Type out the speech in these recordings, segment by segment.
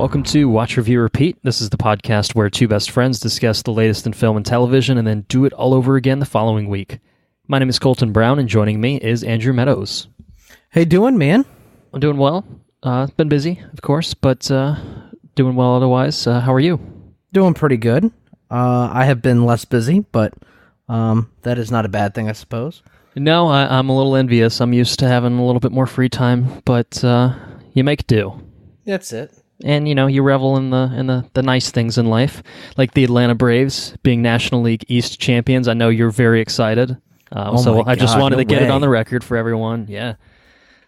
Welcome to Watch, Review, Repeat. This is the podcast where two best friends discuss the latest in film and television and then do it all over again the following week. My name is Colton Brown, and joining me is Andrew Meadows. Hey, doing, man? I'm doing well. Been busy, of course, but doing well otherwise. How are you? Doing pretty good. I have been less busy, but that is not a bad thing, I suppose. No, I'm a little envious. I'm used to having a little bit more free time, but you make do. That's it. And, you know, you revel in the nice things in life, like the Atlanta Braves being National League East champions. I know you're very excited. I just wanted to get it on the record for everyone. Yeah.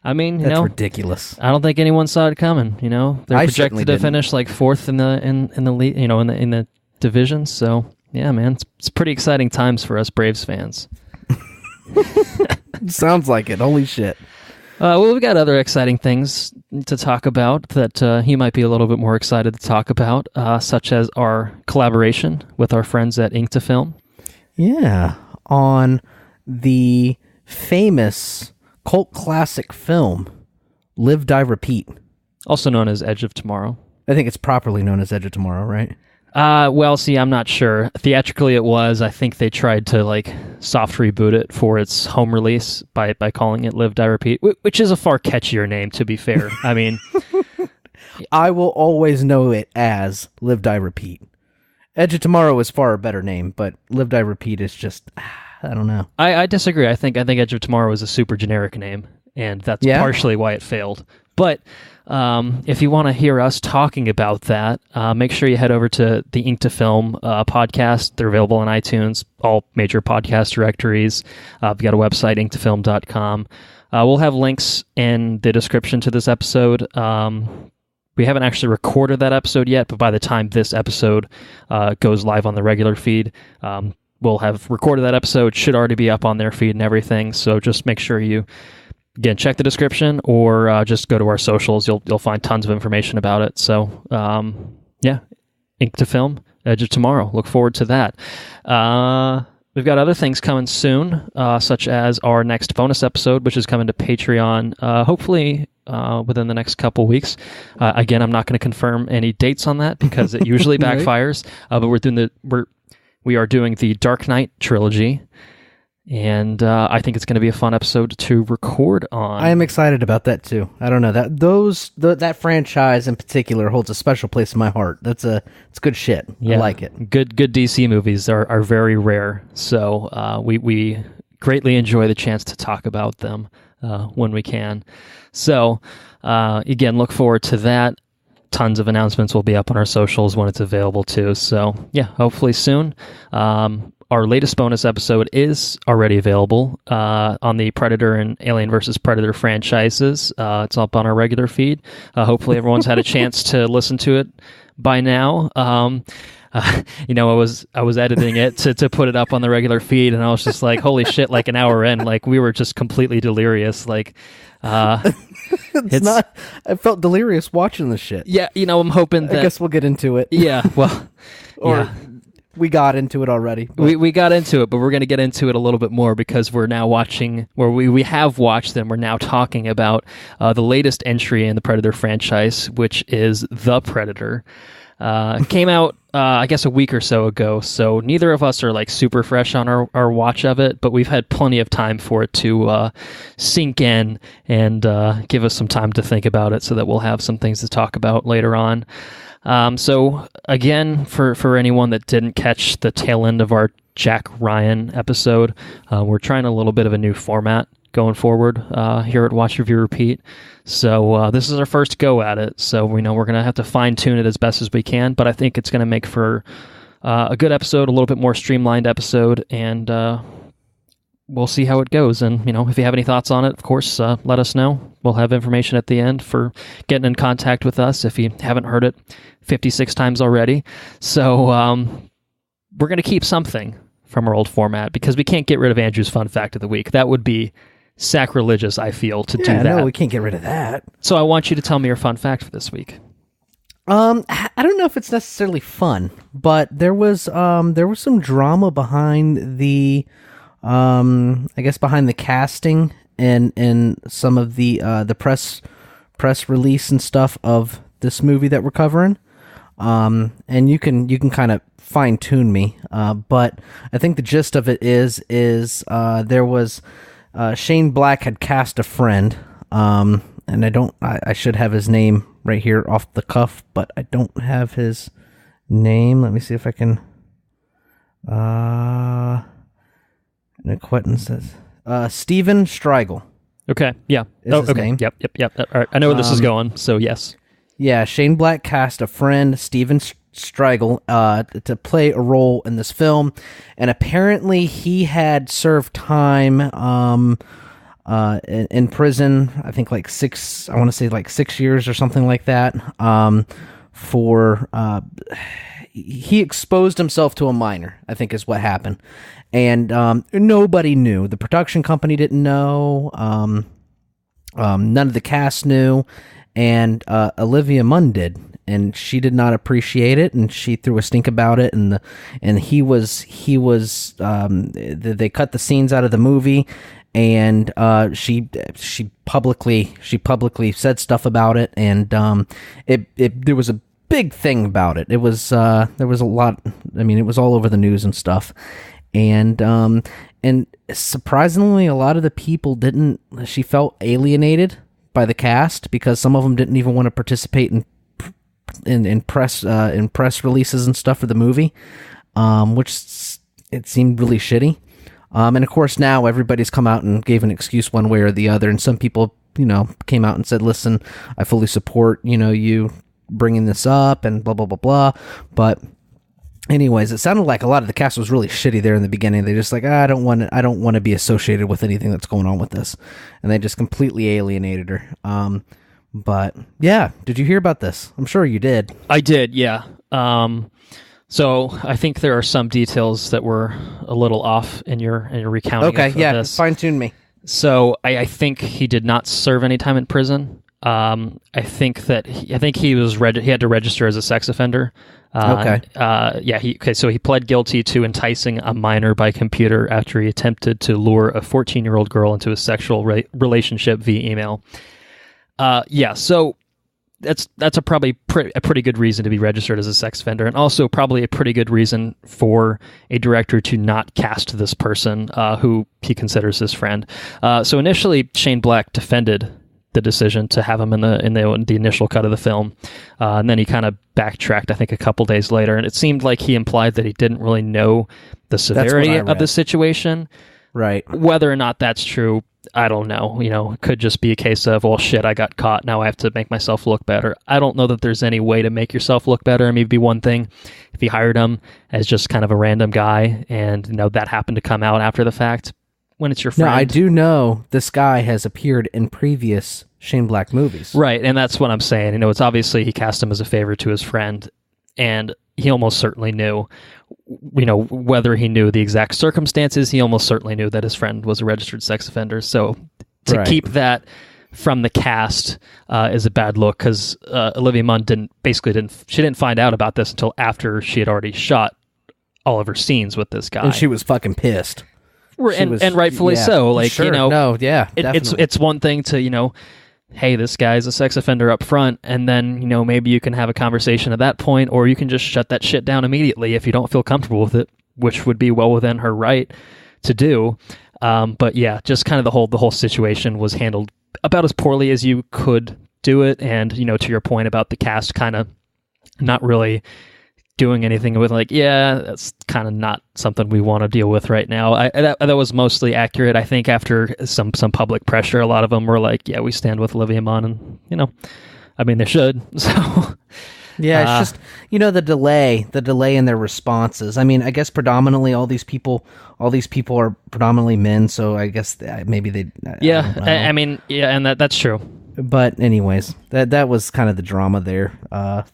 I mean, that's ridiculous. I don't think anyone saw it coming. You know, they're projected to finish like fourth in the league, you know, in the division. So yeah, man, it's pretty exciting times for us Braves fans. Sounds like it. Holy shit. Well, we've got other exciting things to talk about that you might be a little bit more excited to talk about, such as our collaboration with our friends at Ink2Film. Yeah, on the famous cult classic film, Live, Die, Repeat. Also known as Edge of Tomorrow. I think it's properly known as Edge of Tomorrow, right? Well, see, I'm not sure. Theatrically, it was. I think they tried to soft reboot it for its home release by calling it Live, Die, Repeat, which is a far catchier name, to be fair. I mean, I will always know it as Live, Die, Repeat. Edge of Tomorrow is far a better name, but Live, Die, Repeat is just, I don't know. I disagree. I think Edge of Tomorrow is a super generic name, and that's partially why it failed. But if you want to hear us talking about that, make sure you head over to the Ink2Film podcast. They're available on iTunes, all major podcast directories. We've got a website, ink2film.com. We'll have links in the description to this episode. We haven't actually recorded that episode yet, but by the time this episode goes live on the regular feed, we'll have recorded that episode. Should already be up on their feed and everything. So just make sure you... Again, check the description or just go to our socials. You'll find tons of information about it. So, yeah, Ink2Film, Edge of Tomorrow. Look forward to that. We've got other things coming soon, such as our next bonus episode, which is coming to Patreon, hopefully within the next couple weeks. Again, I'm not going to confirm any dates on that because it usually backfires. But we are doing the Dark Knight trilogy. And I think it's going to be a fun episode to record on. I am excited about that too. I don't know that franchise in particular holds a special place in my heart. It's good shit. Yeah, I like it. Good DC movies are very rare, so we greatly enjoy the chance to talk about them when we can. So again, look forward to that. Tons of announcements will be up on our socials when it's available too. So yeah, hopefully soon. Our latest bonus episode is already available on the Predator and Alien vs. Predator franchises. It's up on our regular feed. Hopefully everyone's had a chance to listen to it by now. You know, I was editing it to put it up on the regular feed, and I was just like, holy shit, like an hour in, like we were just completely delirious. Like, it's not, I felt delirious watching this shit. Yeah, you know, I'm hoping that... I guess we'll get into it. Yeah, well... or... Yeah. We got into it already. We got into it, but we're going to get into it a little bit more because we're now watching, or we have watched them, we're now talking about the latest entry in the Predator franchise, which is The Predator. Came out, I guess, a week or so ago, so neither of us are super fresh on our watch of it, but we've had plenty of time for it to sink in and give us some time to think about it so that we'll have some things to talk about later on. So again, for anyone that didn't catch the tail end of our Jack Ryan episode, we're trying a little bit of a new format going forward here at Watch, Review, Repeat. So this is our first go at it. So we know we're going to have to fine tune it as best as we can, but I think it's going to make for a good episode, a little bit more streamlined episode, and we'll see how it goes. And, you know, if you have any thoughts on it, of course, let us know. We'll have information at the end for getting in contact with us if you haven't heard it 56 times already. So we're going to keep something from our old format because we can't get rid of Andrew's Fun Fact of the Week. That would be sacrilegious, I feel, to do that. No, we can't get rid of that. So I want you to tell me your fun fact for this week. I don't know if it's necessarily fun, but there was some drama behind the I guess behind the casting and some of the press release and stuff of this movie that we're covering. And you can kind of fine tune me, but I think the gist of it is there was Shane Black had cast a friend, and I should have his name right here off the cuff, but I don't have his name. Let me see if I can. An acquaintance says Steven Striegel. Okay, yeah. Is his name. Yep. All right. I know where this is going, so yes. Yeah, Shane Black cast a friend, Steven Striegel, to play a role in this film, and apparently he had served time in prison. I think like 6 years or something like that. For he exposed himself to a minor, I think is what happened, and nobody knew. The production company didn't know. None of the cast knew. And Olivia Munn did, and she did not appreciate it, and she threw a stink about it. And he was they cut the scenes out of the movie, and she publicly said stuff about it, and there was a big thing about it. It was there was a lot. I mean, it was all over the news and stuff, and surprisingly, a lot of the people didn't. She felt alienated by the cast because some of them didn't even want to participate in press releases and stuff for the movie, which it seemed really shitty. And of course now everybody's come out and gave an excuse one way or the other, and some people came out and said, "Listen, I fully support you bringing this up," and blah blah blah blah. But anyways, it sounded like a lot of the cast was really shitty there in the beginning. They're just like, I don't want to be associated with anything that's going on with this, and they just completely alienated her. But yeah, did you hear about this? I'm sure you did. I did, yeah. So I think there are some details that were a little off in your recounting. Okay, of yeah, this. fine tune me. So I think he did not serve any time in prison. I think he was he had to register as a sex offender. Okay. So he pled guilty to enticing a minor by computer after he attempted to lure a 14-year-old girl into a sexual relationship via email. So that's a pretty good reason to be registered as a sex offender, and also probably a pretty good reason for a director to not cast this person who he considers his friend. So initially, Shane Black defended the decision to have him in the initial cut of the film, and then he kind of backtracked, I think, a couple days later, and it seemed like he implied that he didn't really know the severity of the situation. Right. Whether or not that's true, I don't know. It could just be a case of, well, shit, I got caught, now I have to make myself look better. I don't know that there's any way to make yourself look better. I mean, it'd be one thing if you hired him as just kind of a random guy, and that happened to come out after the fact. When it's your friend. No, I do know this guy has appeared in previous Shane Black movies. Right, and that's what I'm saying. It's obviously he cast him as a favor to his friend, and he almost certainly knew, whether he knew the exact circumstances, he almost certainly knew that his friend was a registered sex offender. So to keep that from the cast is a bad look, because Olivia Munn didn't find out about this until after she had already shot all of her scenes with this guy. And she was fucking pissed. And rightfully so. Like, sure. It's one thing to, hey, this guy's a sex offender up front, and then, maybe you can have a conversation at that point, or you can just shut that shit down immediately if you don't feel comfortable with it, which would be well within her right to do. But yeah, just kind of the whole situation was handled about as poorly as you could do it. And, to your point about the cast kind of not really doing anything with, like, yeah, that's kind of not something we want to deal with right now. That was mostly accurate. I think after some public pressure, a lot of them were like, yeah, we stand with Olivia Munn, and I mean, they should. So yeah, it's just the delay in their responses. I mean, I guess predominantly all these people are predominantly men, so I guess maybe they. I mean, yeah, and that's true. But anyways, that was kind of the drama there.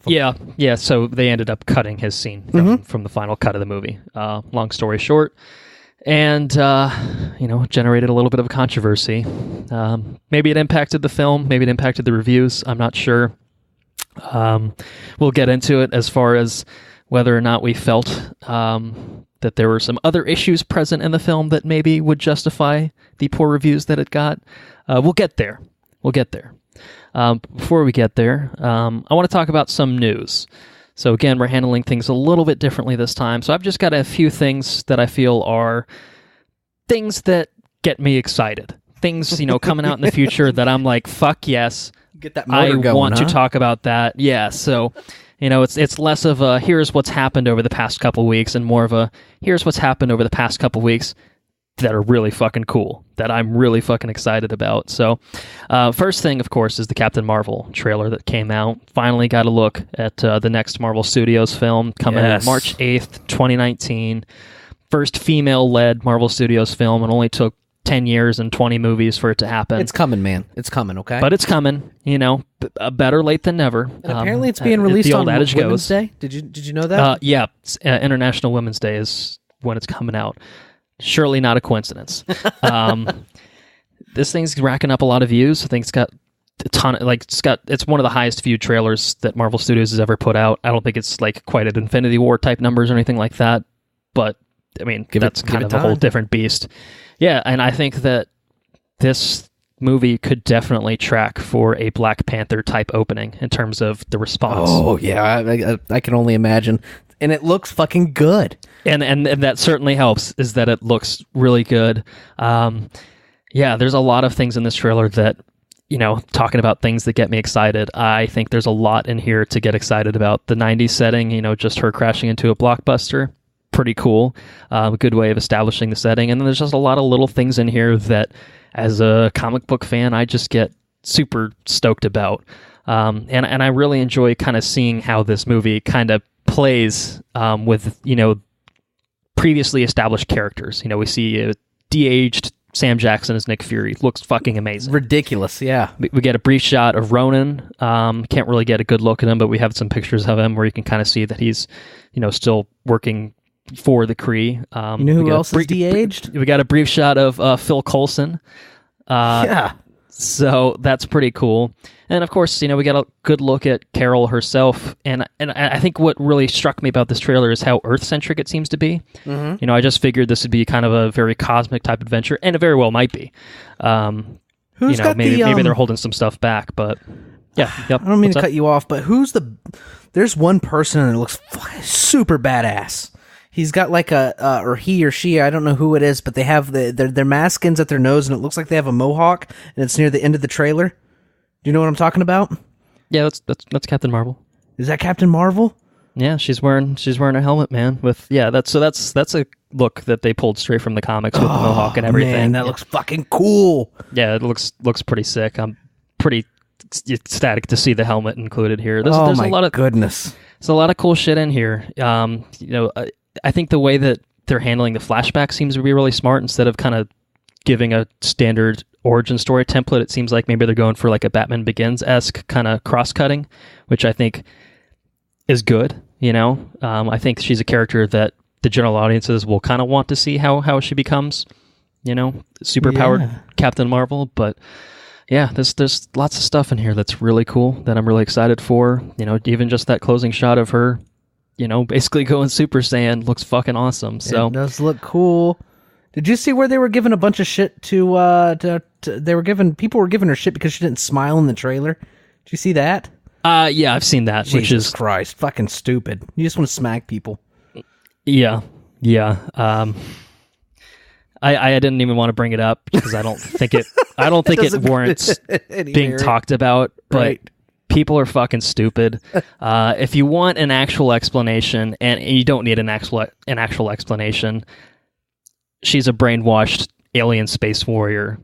Yeah. So they ended up cutting his scene from the final cut of the movie. Long story short, and generated a little bit of controversy. Maybe it impacted the film. Maybe it impacted the reviews. I'm not sure. We'll get into it as far as whether or not we felt that there were some other issues present in the film that maybe would justify the poor reviews that it got. We'll get there. We'll get there. Before we get there, I want to talk about some news. So again, we're handling things a little bit differently this time. So I've just got a few things that I feel are things that get me excited. Things, coming out in the future that I'm like, fuck yes, get that motor going, want to talk about that. Yeah, so, it's less of a here's what's happened over the past couple weeks and more of a here's what's happened over the past couple weeks that are really fucking cool, that I'm really fucking excited about. So, first thing, of course, is the Captain Marvel trailer that came out. Finally got a look at the next Marvel Studios film coming in March 8th, 2019. First female-led Marvel Studios film, and only took 10 years and 20 movies for it to happen. It's coming, man. It's coming, okay? But it's coming, better late than never. And apparently it's being released on Women's Day. Did you know that? Yeah, International Women's Day is when it's coming out. Surely not a coincidence. This thing's racking up a lot of views. I think it's got a ton of, it's one of the highest viewed trailers that Marvel Studios has ever put out. I don't think it's quite at Infinity War type numbers or anything like that, but I mean, that's kind of a whole different beast. Yeah, and I think that this movie could definitely track for a Black Panther type opening in terms of the response. Oh, yeah, I can only imagine. And it looks fucking good. And that certainly helps, is that it looks really good. There's a lot of things in this trailer that, talking about things that get me excited. I think there's a lot in here to get excited about. The 90s setting, just her crashing into a blockbuster. Pretty cool. A good way of establishing the setting. And then there's just a lot of little things in here that, as a comic book fan, I just get super stoked about. And I really enjoy kind of seeing how this movie kind of plays with, previously established characters. We see a de-aged Sam Jackson as Nick Fury. Looks fucking amazing. Ridiculous, yeah. We get a brief shot of Ronan. Can't really get a good look at him, but we have some pictures of him where you can kind of see that he's, still working for the Kree. You know who else is de-aged? We got a brief shot of Phil Coulson. Yeah. So that's pretty cool. And of course, we got a good look at Carol herself. And I think what really struck me about this trailer is how Earth-centric it seems to be. Mm-hmm. I just figured this would be kind of a very cosmic type adventure, and it very well might be. Maybe they're holding some stuff back, but yeah. Yep. I don't mean to cut you off, but there's one person that looks super badass. He's got or he or she, I don't know who it is, but they have their maskins at their nose, and it looks like they have a mohawk, and it's near the end of the trailer. Do you know what I'm talking about? Yeah, that's Captain Marvel. Is that Captain Marvel? Yeah, she's wearing a helmet, man. That's a look that they pulled straight from the comics with the mohawk and everything. Man, that looks fucking cool. Yeah, it looks pretty sick. I'm pretty ecstatic to see the helmet included here. There's a lot of goodness. There's a lot of cool shit in here. I think the way that they're handling the flashback seems to be really smart. Instead of kind of giving a standard origin story template, it seems like maybe they're going for like a Batman Begins-esque kind of cross-cutting, which I think is good. I think she's a character that the general audiences will kind of want to see how she becomes, super-powered Captain Marvel. But yeah, there's lots of stuff in here that's really cool that I'm really excited for. Even just that closing shot of her, basically going Super Saiyan looks fucking awesome. So it does look cool. Did you see where they were giving a bunch of shit people were giving her shit because she didn't smile in the trailer? Did you see that? Yeah, I've seen that. Jesus Christ, fucking stupid. You just want to smack people. Yeah. I didn't even want to bring it up because I don't think it warrants being talked about, but right. People are fucking stupid. If you want an actual explanation, and you don't need an actual explanation, she's a brainwashed alien space warrior.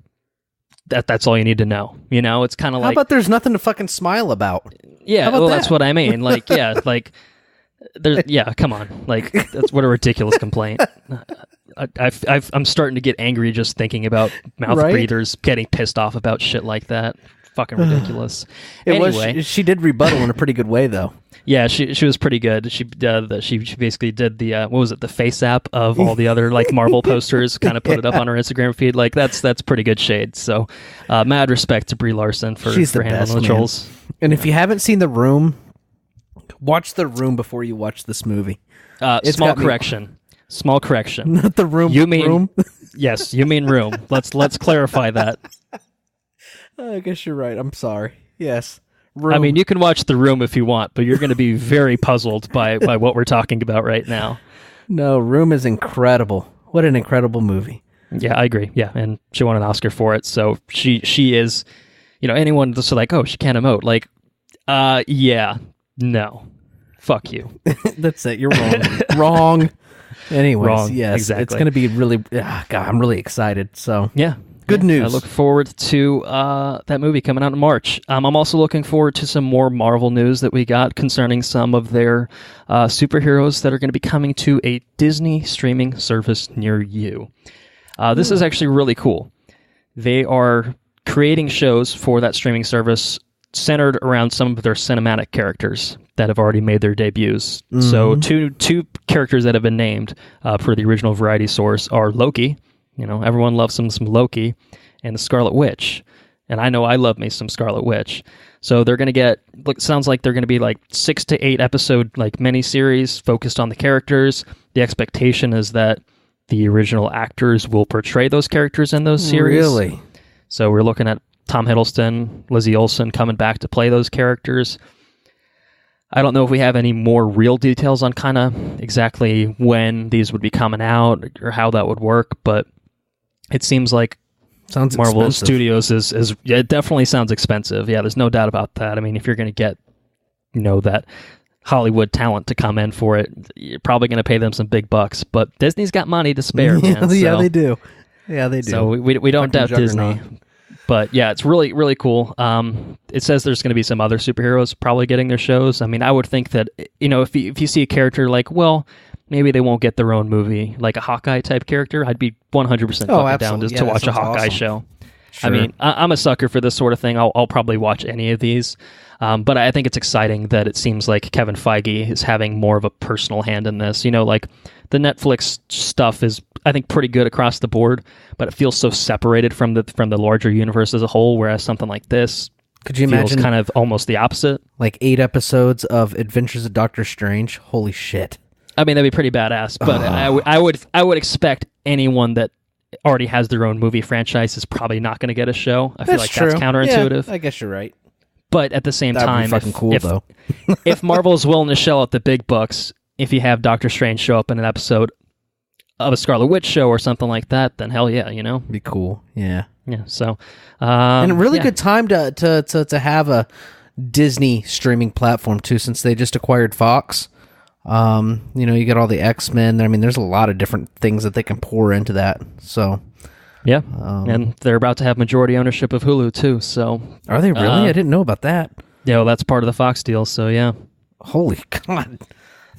That's all you need to know. It's kind of like... How about there's nothing to fucking smile about? Yeah, well, that's what I mean. Come on. That's what a ridiculous complaint. I'm starting to get angry just thinking about mouth breathers getting pissed off about shit like that. Fucking ridiculous. She did rebuttal in a pretty good way, though. Yeah, she was pretty good. She basically did the face app of all the other Marvel posters, kind of put it up on her Instagram feed. That's pretty good shade. So, mad respect to Brie Larson for handling the trolls. And if you haven't seen The Room, watch The Room before you watch this movie. Small correction. Not The Room. You mean Room? Yes, you mean Room. Let's clarify that. I guess you're right. I'm sorry. Yes. Room. I mean, you can watch The Room if you want, but you're going to be very puzzled by what we're talking about right now. No, Room is incredible. What an incredible movie. Yeah, I agree. Yeah, and she won an Oscar for it, so she is, anyone just like, oh, she can't emote. Like, yeah, no. Fuck you. That's it. You're wrong. Wrong. Anyways, Wrong. yes. Exactly. It's going to be really, God, I'm really excited. So, yeah. Good news. I look forward to that movie coming out in March. I'm also looking forward to some more Marvel news that we got concerning some of their superheroes that are going to be coming to a Disney streaming service near you. This is actually really cool. They are creating shows for that streaming service centered around some of their cinematic characters that have already made their debuts. Mm-hmm. So two characters that have been named for the original variety source are Loki. Everyone loves some Loki, and the Scarlet Witch. And I know I love me some Scarlet Witch. So they're going to sounds like they're going to be like 6 to 8 episode miniseries focused on the characters. The expectation is that the original actors will portray those characters in those series. Really? So we're looking at Tom Hiddleston, Lizzie Olsen coming back to play those characters. I don't know if we have any more real details on kind of exactly when these would be coming out or how that would work, but it seems like Marvel expensive. Studios is it definitely sounds expensive. Yeah, there's no doubt about that. I mean, if you're going to get, that Hollywood talent to come in for it, you're probably going to pay them some big bucks. But Disney's got money to spare, man. Yeah, they do. Yeah, they do. So we don't doubt Disney. But yeah, it's really, really cool. It says there's going to be some other superheroes probably getting their shows. I mean, I would think that, if you see a character like, well, maybe they won't get their own movie, like a Hawkeye type character, I'd be 100% fucking down just to watch a Hawkeye show. Sure. I mean, I'm a sucker for this sort of thing. I'll probably watch any of these. But I think it's exciting that it seems like Kevin Feige is having more of a personal hand in this. Like the Netflix stuff is, I think, pretty good across the board, but it feels so separated from the larger universe as a whole, whereas something like this could you feels imagine kind of almost the opposite. Like 8 episodes of Adventures of Doctor Strange? Holy shit. I mean, that'd be pretty badass, but I would expect anyone that already has their own movie franchise is probably not going to get a show. I feel like that's counterintuitive. Yeah, I guess you're right. But at the same time, fucking cool, though. if Marvel's willing to shell out the big bucks, if you have Doctor Strange show up in an episode of a Scarlet Witch show or something like that, then hell yeah, Be cool, yeah. Yeah, so... and a really good time to have a Disney streaming platform, too, since they just acquired Fox. You get all the X-Men. I mean, there's a lot of different things that they can pour into that, so... Yeah, and they're about to have majority ownership of Hulu, too, so... Are they really? I didn't know about that. Yeah, well, that's part of the Fox deal, so yeah. Holy God.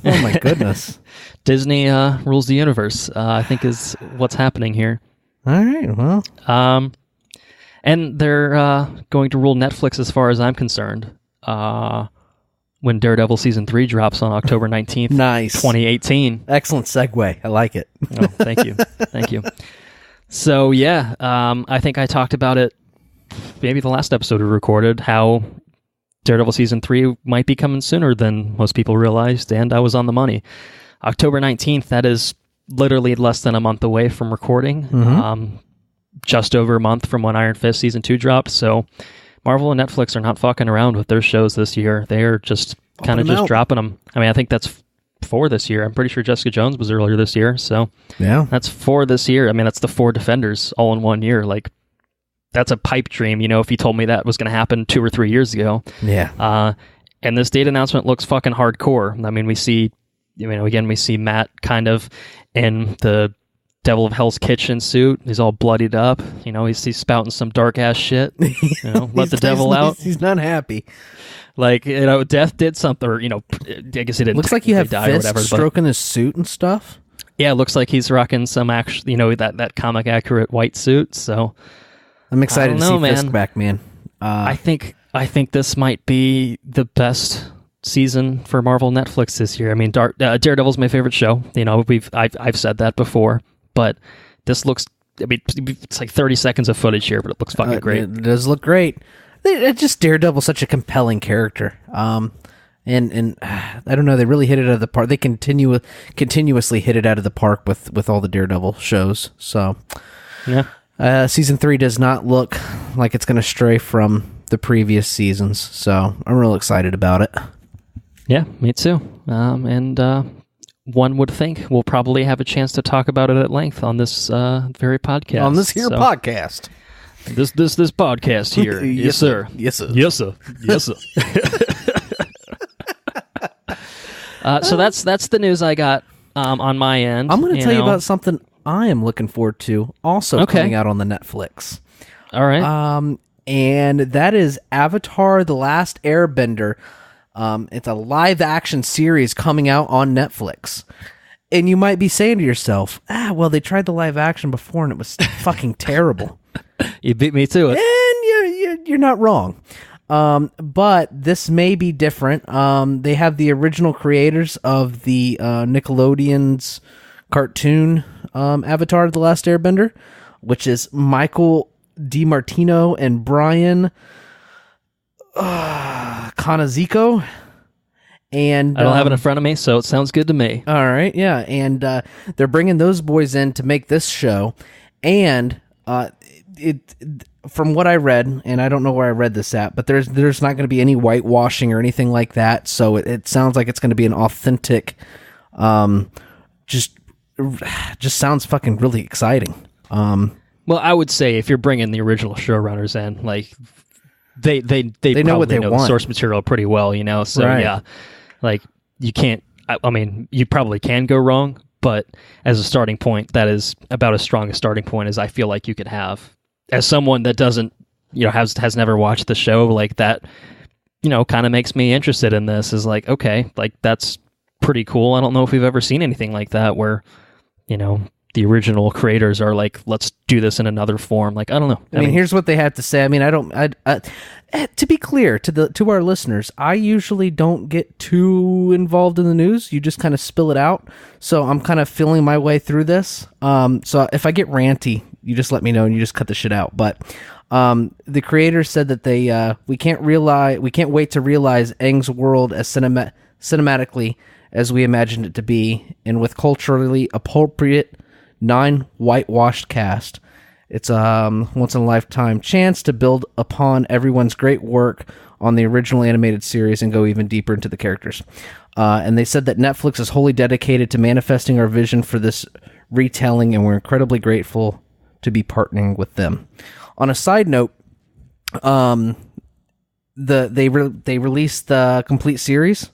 Oh, my goodness. Disney rules the universe, I think is what's happening here. All right, well... And they're going to rule Netflix as far as I'm concerned. When Daredevil Season 3 drops on October 19th, nice. 2018. Excellent segue. I like it. Oh, thank you. Thank you. So, yeah, I think I talked about it maybe the last episode we recorded, how Daredevil Season 3 might be coming sooner than most people realized, and I was on the money. October 19th, that is literally less than a month away from recording, just over a month from when Iron Fist Season 2 dropped, so Marvel and Netflix are not fucking around with their shows this year. They are just kind of just dropping them. I mean, I think that's 4 this year. I'm pretty sure Jessica Jones was earlier this year, so yeah, that's 4 this year. I mean, that's the 4 Defenders all in one year. Like, that's a pipe dream, if you told me that was going to happen 2 or 3 years ago. Yeah. And this date announcement looks fucking hardcore. I mean, we see Matt kind of in the Devil of Hell's Kitchen suit. He's all bloodied up. He's spouting some dark ass shit. Let the devil out. He's not happy. Like, death did something, or, I guess he didn't. Looks like you have die or whatever, stroking his suit and stuff. Yeah, it looks like he's rocking some that comic accurate white suit. So I'm excited to see Fisk back, man. I think this might be the best season for Marvel Netflix this year. I mean, Daredevil's my favorite show. I've said that before, but this looks. I mean, it's like 30 seconds of footage here, but it looks fucking great. It does look great. Just Daredevil's such a compelling character. And I don't know, they really hit it out of the park. They continuously hit it out of the park with all the Daredevil shows. So yeah. Season 3 does not look like it's going to stray from the previous seasons, so I'm real excited about it. Yeah, me too. And one would think we'll probably have a chance to talk about it at length on this very podcast. On this here podcast. This podcast here. Yes, sir. Yes, sir. Yes, sir. Yes, sir. So that's the news I got on my end. I'm going to tell you about something I am looking forward to, also coming out on the Netflix. All right. And that is Avatar: The Last Airbender. It's a live-action series coming out on Netflix. And you might be saying to yourself, well, they tried the live-action before and it was fucking terrible. You beat me to it. And you're not wrong. But this may be different. They have the original creators of the Nickelodeon's cartoon Avatar: The Last Airbender, which is Michael DiMartino and Brian Conazico. And I don't have it in front of me, so it sounds good to me. All right, yeah. And they're bringing those boys in to make this show. And from what I read, and I don't know where I read this at, but there's not going to be any whitewashing or anything like that. So it sounds like it's going to be an authentic, just sounds fucking really exciting. Well, I would say if you're bringing the original showrunners in, like they know what they know want. The source material pretty well, you know. So right. Yeah, like you can't. I mean, you probably can go wrong, but as a starting point, that is about as strong a starting point as I feel like you could have. As someone that doesn't, has never watched the show, like that, kind of makes me interested in this. Is like, okay, like that's pretty cool. I don't know if we've ever seen anything like that where, the original creators are like, let's do this in another form. Like, I don't know. I mean, here's what they had to say. I mean, to be clear to our listeners, I usually don't get too involved in the news. You just kind of spill it out. So I'm kind of feeling my way through this. So if I get ranty, you just let me know and you just cut the shit out. But the creators said that we can't wait to realize Aang's world as cinematically as we imagined it to be, and with culturally appropriate, non-whitewashed cast. It's a once-in-a-lifetime chance to build upon everyone's great work on the original animated series and go even deeper into the characters. And they said that Netflix is wholly dedicated to manifesting our vision for this retelling, and we're incredibly grateful to be partnering with them. On a side note, they released the complete series,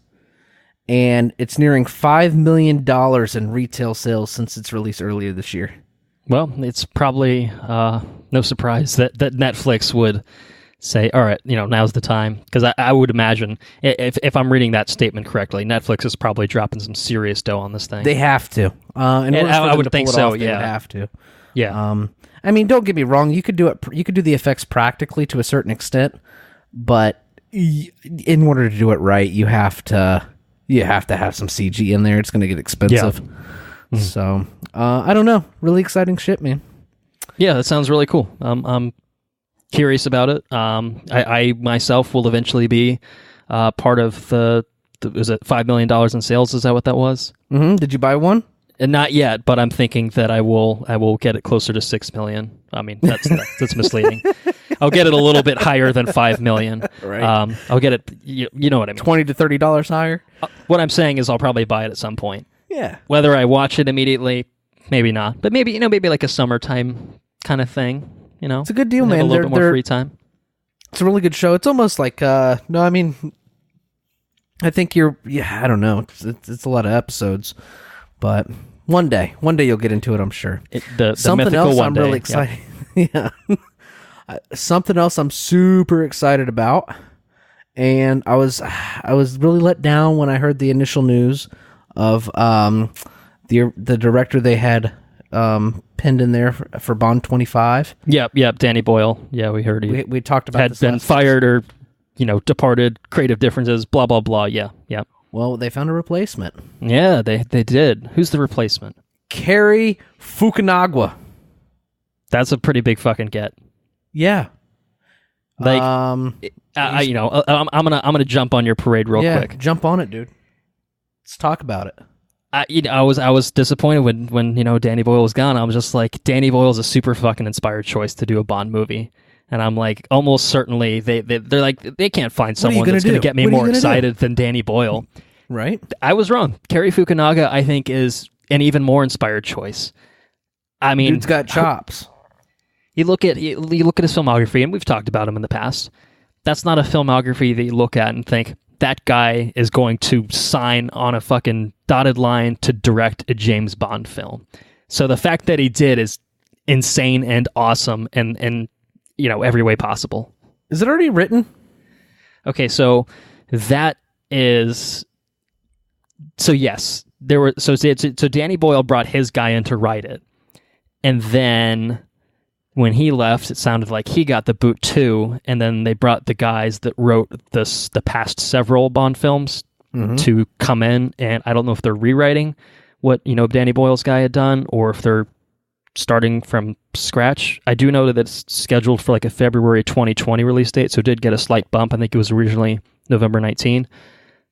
and it's nearing $5 million in retail sales since its release earlier this year. Well, it's probably no surprise that Netflix would say, all right, now's the time. Because I would imagine, if I'm reading that statement correctly, Netflix is probably dropping some serious dough on this thing. They have to. I would think so, yeah. They would have to. Yeah. I mean, don't get me wrong. You could do it. You could do the effects practically to a certain extent, but in order to do it right, you have to have some CG in there. It's going to get expensive. Yeah. Mm-hmm. So, I don't know. Really exciting shit, man. Yeah, that sounds really cool. I'm curious about it. I myself will eventually be part of was it $5 million in sales? Is that what that was? Mm-hmm. Did you buy one? Not yet, but I'm thinking that I will get it closer to 6 million. I mean, that's misleading. I'll get it a little bit higher than 5 million. Right. I'll get it. You know what I mean? $20 to $30 higher. What I'm saying is, I'll probably buy it at some point. Yeah. Whether I watch it immediately, maybe not. But maybe maybe like a summertime kind of thing. It's a good deal, man. Have a little bit more free time. It's a really good show. It's almost like I think I don't know. It's a lot of episodes. But one day you'll get into it, I'm sure. Something else I'm really excited. Yeah. Something else I'm super excited about, and I was really let down when I heard the initial news of the director they had pinned in there for Bond 25. Yep, Danny Boyle. Yeah, we heard he we talked about had this been fired or departed, creative differences, blah blah blah. Yeah. Well, they found a replacement. Yeah, they did. Who's the replacement? Cary Fukunaga. That's a pretty big fucking get. Yeah. Like, I'm gonna jump on your parade real quick. Jump on it, dude. Let's talk about it. I was disappointed when Danny Boyle was gone. I was just like, Danny Boyle's a super fucking inspired choice to do a Bond movie. And I'm like, almost certainly they're like, they can't find someone that's going to get me more excited than Danny Boyle. Right? I was wrong. Cary Fukunaga, I think, is an even more inspired choice. I mean, dude's got chops. You look at his filmography, and we've talked about him in the past. That's not a filmography that you look at and think, that guy is going to sign on a fucking dotted line to direct a James Bond film. So the fact that he did is insane and awesome and every way possible. Is it already written? Okay, so that is... So yes, so Danny Boyle brought his guy in to write it. And then when he left, it sounded like he got the boot too, and then they brought the guys that wrote the past several Bond films to come in, and I don't know if they're rewriting what Danny Boyle's guy had done, or if they're starting from scratch. I do know that it's scheduled for like a February 2020 release date, so it did get a slight bump. I think it was originally November 19,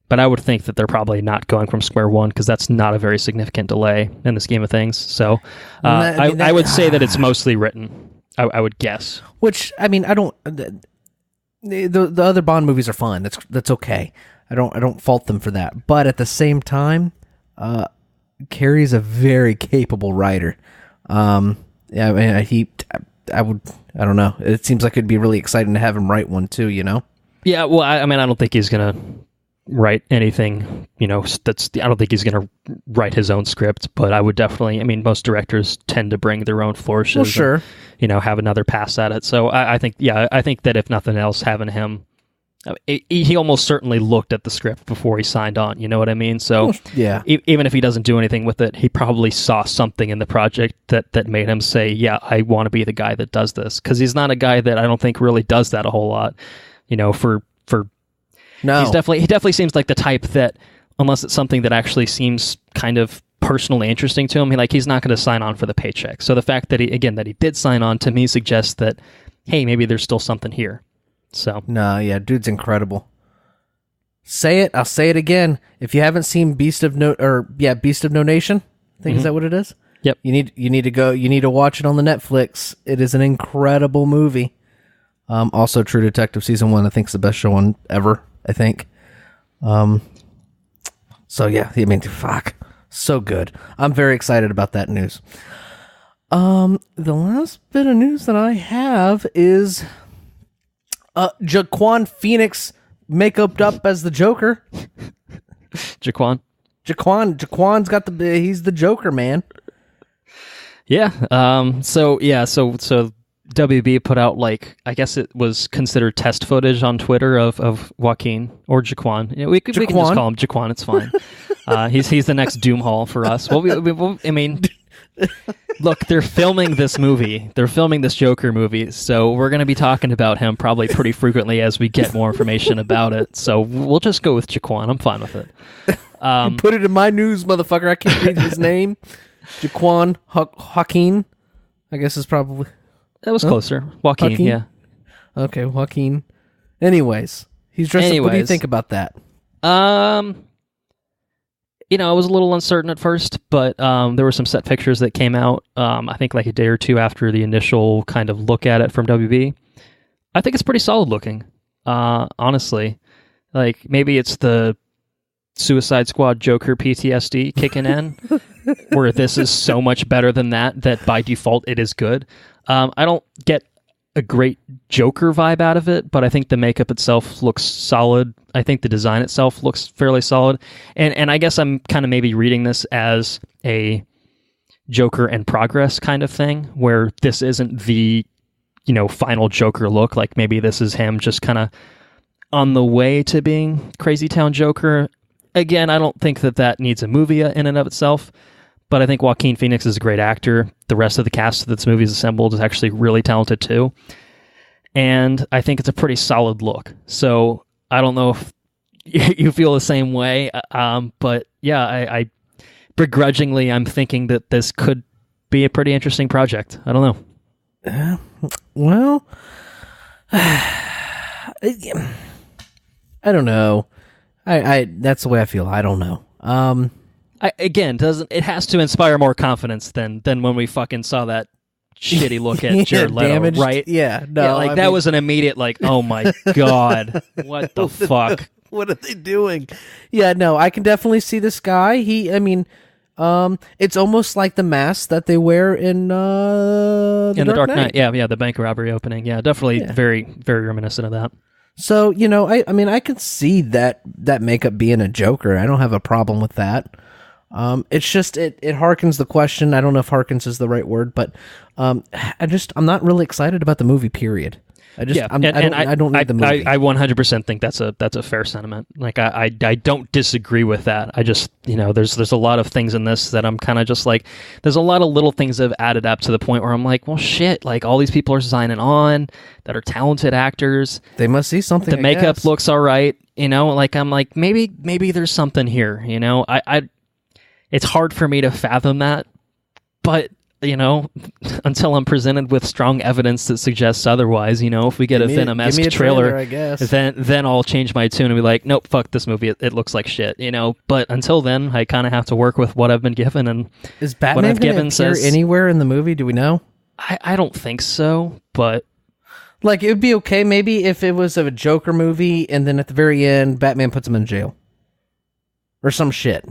but I would think that they're probably not going from square one, because that's not a very significant delay in the scheme of things. So I would say that it's mostly written. I would guess. Which, I mean, I don't... The other Bond movies are fun. That's okay. I don't fault them for that. But at the same time, Cary's a very capable writer. I don't know. It seems like it'd be really exciting to have him write one too, Yeah, well, I don't think he's going to write anything, I don't think he's going to write his own script, but I would definitely, most directors tend to bring their own flourishes. Well, sure. And, have another pass at it. So I think that if nothing else, having him, he almost certainly looked at the script before he signed on, you know what I mean? So yeah, even if he doesn't do anything with it, he probably saw something in the project that made him say, yeah, I want to be the guy that does this. Because he's not a guy that I don't think really does that a whole lot, No. He definitely seems like the type that, unless it's something that actually seems kind of personally interesting to him, he's not going to sign on for the paycheck. So the fact that he did sign on, to me suggests that, hey, maybe there's still something here. So no, yeah, dude's incredible. Say it, I'll say it again. If you haven't seen Beast of No Nation, I think is that what it is? Yep. You need to watch it on the Netflix. It is an incredible movie. Also, True Detective season 1, I think, is the best show on ever. I think. So yeah, fuck. So good. I'm very excited about that news. The last bit of news that I have is Joaquin Phoenix makeuped up as the Joker. Jaquan? Jaquan's got he's the Joker, man. Yeah. So WB put out, I guess it was considered test footage on Twitter of Joaquin or Jaquan. We can just call him Jaquan. It's fine. He's the next Doomhall for us. Well, look, they're filming this movie. They're filming this Joker movie, so we're going to be talking about him probably pretty frequently as we get more information about it. So we'll just go with Jaquan. I'm fine with it. You put it in my news, motherfucker. I can't read his name. Joaquin, I guess is probably... That was closer. Joaquin, yeah. Okay, Joaquin. Anyways, he's dressed up. What do you think about that? I was a little uncertain at first, but there were some set pictures that came out, I think like a day or two after the initial kind of look at it from WB. I think it's pretty solid looking, honestly. Maybe it's the Suicide Squad Joker PTSD kicking in, where this is so much better than that by default it is good. I don't get a great Joker vibe out of it, but I think the makeup itself looks solid. I think the design itself looks fairly solid. And I guess I'm kind of maybe reading this as a Joker in progress kind of thing, where this isn't the, final Joker look. Maybe this is him just kind of on the way to being Crazy Town Joker. Again, I don't think that needs a movie in and of itself. But I think Joaquin Phoenix is a great actor. The rest of the cast that this movie is assembled is actually really talented too. And I think it's a pretty solid look. So I don't know if you feel the same way. But yeah, I begrudgingly, I'm thinking that this could be a pretty interesting project. I don't know. Well, I don't know. I that's the way I feel. I don't know. it has to inspire more confidence than when we fucking saw that shitty look at Jared Leto, damaged, right? Yeah, no, yeah, that was an immediate oh my god, what the fuck? What are they doing? Yeah, no, I can definitely see this guy. It's almost like the mask that they wear in the Dark Knight. Yeah, the bank robbery opening. Yeah, definitely very, very reminiscent of that. So, I could see that makeup being a Joker. I don't have a problem with that. It's just it harkens the question. I don't know if harkens is the right word, but I'm not really excited about the movie, period. I don't need the movie. I 100% think that's a fair sentiment. Like I don't disagree with that. I just there's a lot of things in this that I'm kind of just like, there's a lot of little things that have added up to the point where I'm like, well shit, like all these people are signing on that are talented actors. They must see something. The makeup looks all right, like I'm like maybe there's something here. It's hard for me to fathom that, but until I'm presented with strong evidence that suggests otherwise, if we get a Venom-esque trailer, I guess. then I'll change my tune and be like, nope, fuck this movie. It looks like shit, But until then, I kind of have to work with what I've been given, and is Batman going to appear anywhere in the movie? Do we know? I don't think so, but like it would be okay maybe if it was a Joker movie, and then at the very end, Batman puts him in jail or some shit,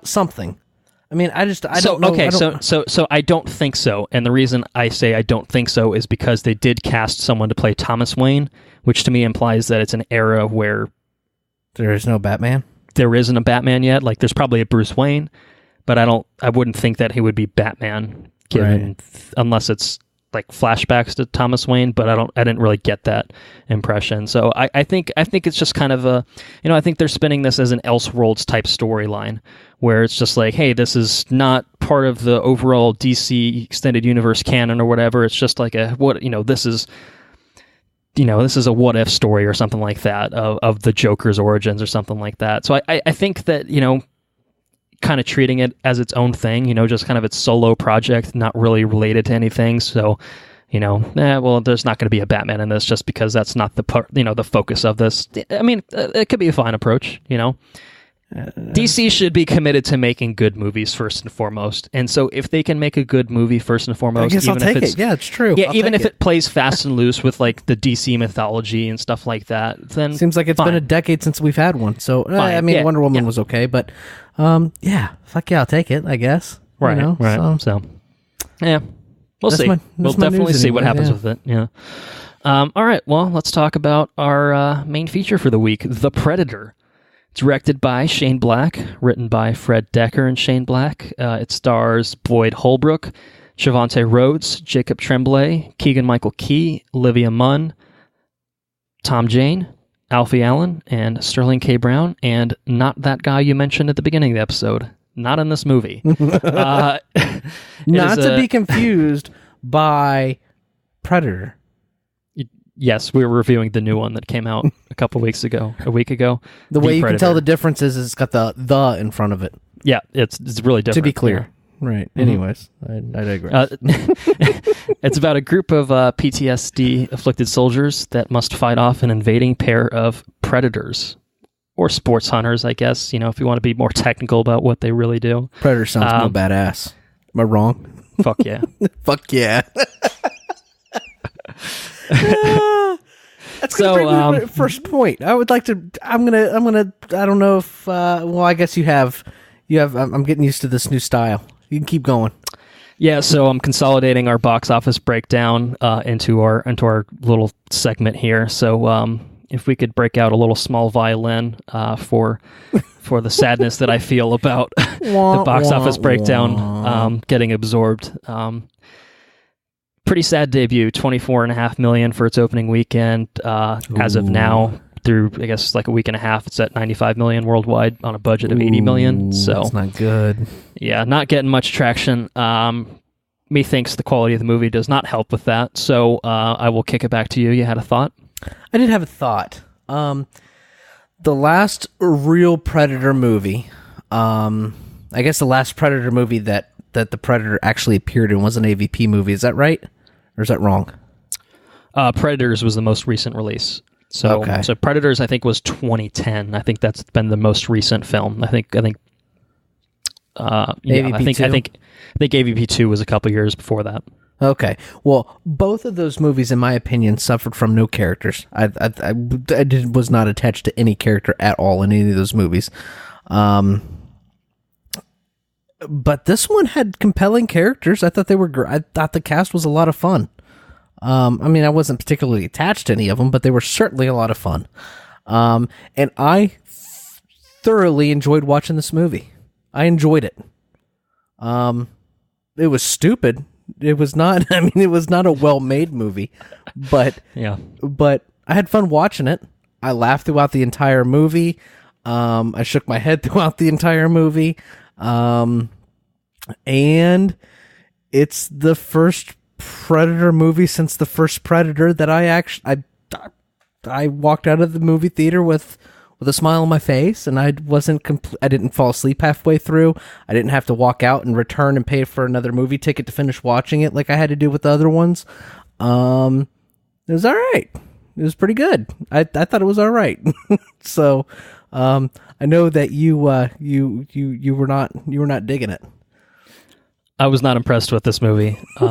something. I mean, I don't know. Okay, so I don't think so, and the reason I say I don't think so is because they did cast someone to play Thomas Wayne, which to me implies that it's an era where there is no Batman. There isn't a Batman yet. Like, there's probably a Bruce Wayne, but I wouldn't think that he would be Batman, unless it's like flashbacks to Thomas Wayne. But I didn't really get that impression. So I think it's just kind of a, I think they're spinning this as an Elseworlds type storyline, where it's just like, hey, this is not part of the overall DC extended universe canon or whatever. It's just like this is a what if story or something like that of the Joker's origins or something like that. So I think that, kind of treating it as its own thing, just kind of its solo project, not really related to anything. So, there's not going to be a Batman in this just because that's not the part, the focus of this. I mean, it could be a fine approach, DC should be committed to making good movies first and foremost, and so if they can make a good movie first and foremost, I guess I'll take it. Yeah, it's true. Yeah, even if it plays fast and loose with like the DC mythology and stuff like that, then seems like it's been a decade since we've had one. So Wonder Woman was okay, but fuck yeah, I'll take it. I guess. Right. So yeah, we'll see. We'll definitely see what happens with it. Yeah. All right. Well, let's talk about our main feature for the week, The Predator. Directed by Shane Black, written by Fred Decker and Shane Black. It stars Boyd Holbrook, Javante Rhodes, Jacob Tremblay, Keegan-Michael Key, Olivia Munn, Tom Jane, Alfie Allen, and Sterling K. Brown, and not that guy you mentioned at the beginning of the episode. Not in this movie. Not to be confused by Predator. Yes, we were reviewing the new one that came out a week ago. The way you can tell the difference is it's got the in front of it. Yeah, it's really different. To be clear. Yeah. Right. Mm-hmm. Anyways, I digress. It's about a group of PTSD-afflicted soldiers that must fight off an invading pair of predators. Or sports hunters, I guess, if you want to be more technical about what they really do. Predator sounds more badass. Am I wrong? Fuck yeah. Fuck yeah. That's gonna bring me to my first point. I would like to. I'm gonna. I don't know if. I guess you have. I'm getting used to this new style. You can keep going. Yeah. So I'm consolidating our box office breakdown into our little segment here. So if we could break out a little small violin for the sadness that I feel about the box office breakdown getting absorbed. Pretty sad debut, $24.5 million for its opening weekend. As of now, through I guess like a week and a half, it's at $95 million worldwide on a budget of $80 million. So that's not good. Yeah, not getting much traction. Methinks the quality of the movie does not help with that. So I will kick it back to you. You had a thought? I did have a thought. The last real Predator movie, I guess the last Predator movie that the Predator actually appeared in was an AVP movie. Is that right? Or is that wrong? Predators was the most recent release. So Predators, I think, was 2010. I think that's been the most recent film. I think AVP2? I think AVP2 was a couple years before that. Okay. Well, both of those movies, in my opinion, suffered from no characters. I was not attached to any character at all in any of those movies. But this one had compelling characters. I thought they were. I thought the cast was a lot of fun. I mean, I wasn't particularly attached to any of them, but they were certainly a lot of fun. And I thoroughly enjoyed watching this movie. I enjoyed it. It was stupid. It was not. I mean, it was not a well-made movie, but yeah. But I had fun watching it. I laughed throughout the entire movie. I shook my head throughout the entire movie. And it's the first Predator movie since the first Predator that I walked out of the movie theater with a smile on my face, and I didn't fall asleep halfway through. I didn't have to walk out and return and pay for another movie ticket to finish watching it like I had to do with the other ones. It was all right. It was pretty good. I thought it was all right. So, I know that you were not digging it. I was not impressed with this movie. It's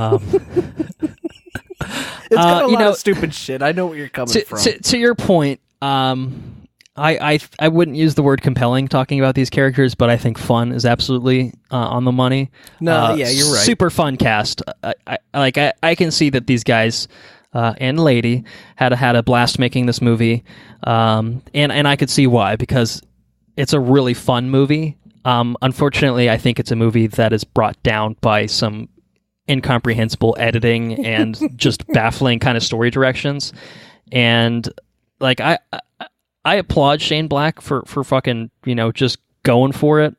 got a lot of stupid shit. I know where you're coming from. To your point, I wouldn't use the word compelling talking about these characters, but I think fun is absolutely on the money. No, yeah, you're right. Super fun cast. I can see that these guys and lady had a blast making this movie, and I could see why, because it's a really fun movie. Unfortunately, I think it's a movie that is brought down by some incomprehensible editing and just baffling kind of story directions. And like I applaud Shane Black for fucking, just going for it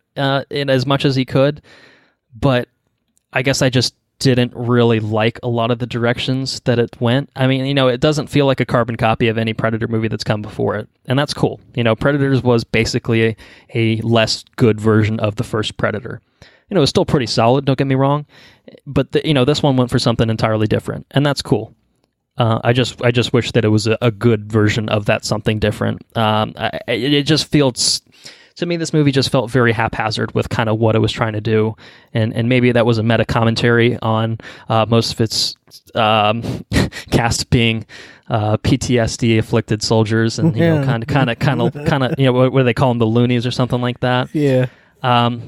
in as much as he could, but I guess I just didn't really like a lot of the directions that it went. I mean, it doesn't feel like a carbon copy of any Predator movie that's come before it, and that's cool. Predators was basically a less good version of the first Predator. It was still pretty solid, don't get me wrong, but this one went for something entirely different, and that's cool. I just wish that it was a good version of that something different. It just feels, to me, this movie just felt very haphazard with kind of what it was trying to do, and maybe that was a meta commentary on most of its cast being PTSD afflicted soldiers, and kind of what do they call them, the loonies or something like that. Yeah.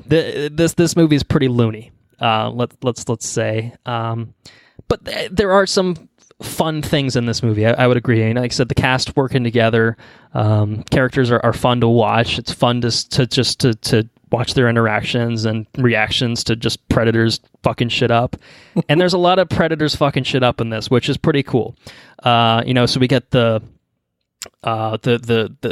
This movie is pretty loony. Let's say, but there are some fun things in this movie. I would agree. And like I said, the cast working together, characters are fun to watch. It's fun to watch their interactions and reactions to just Predators fucking shit up. And there's a lot of Predators fucking shit up in this, which is pretty cool. So we get the I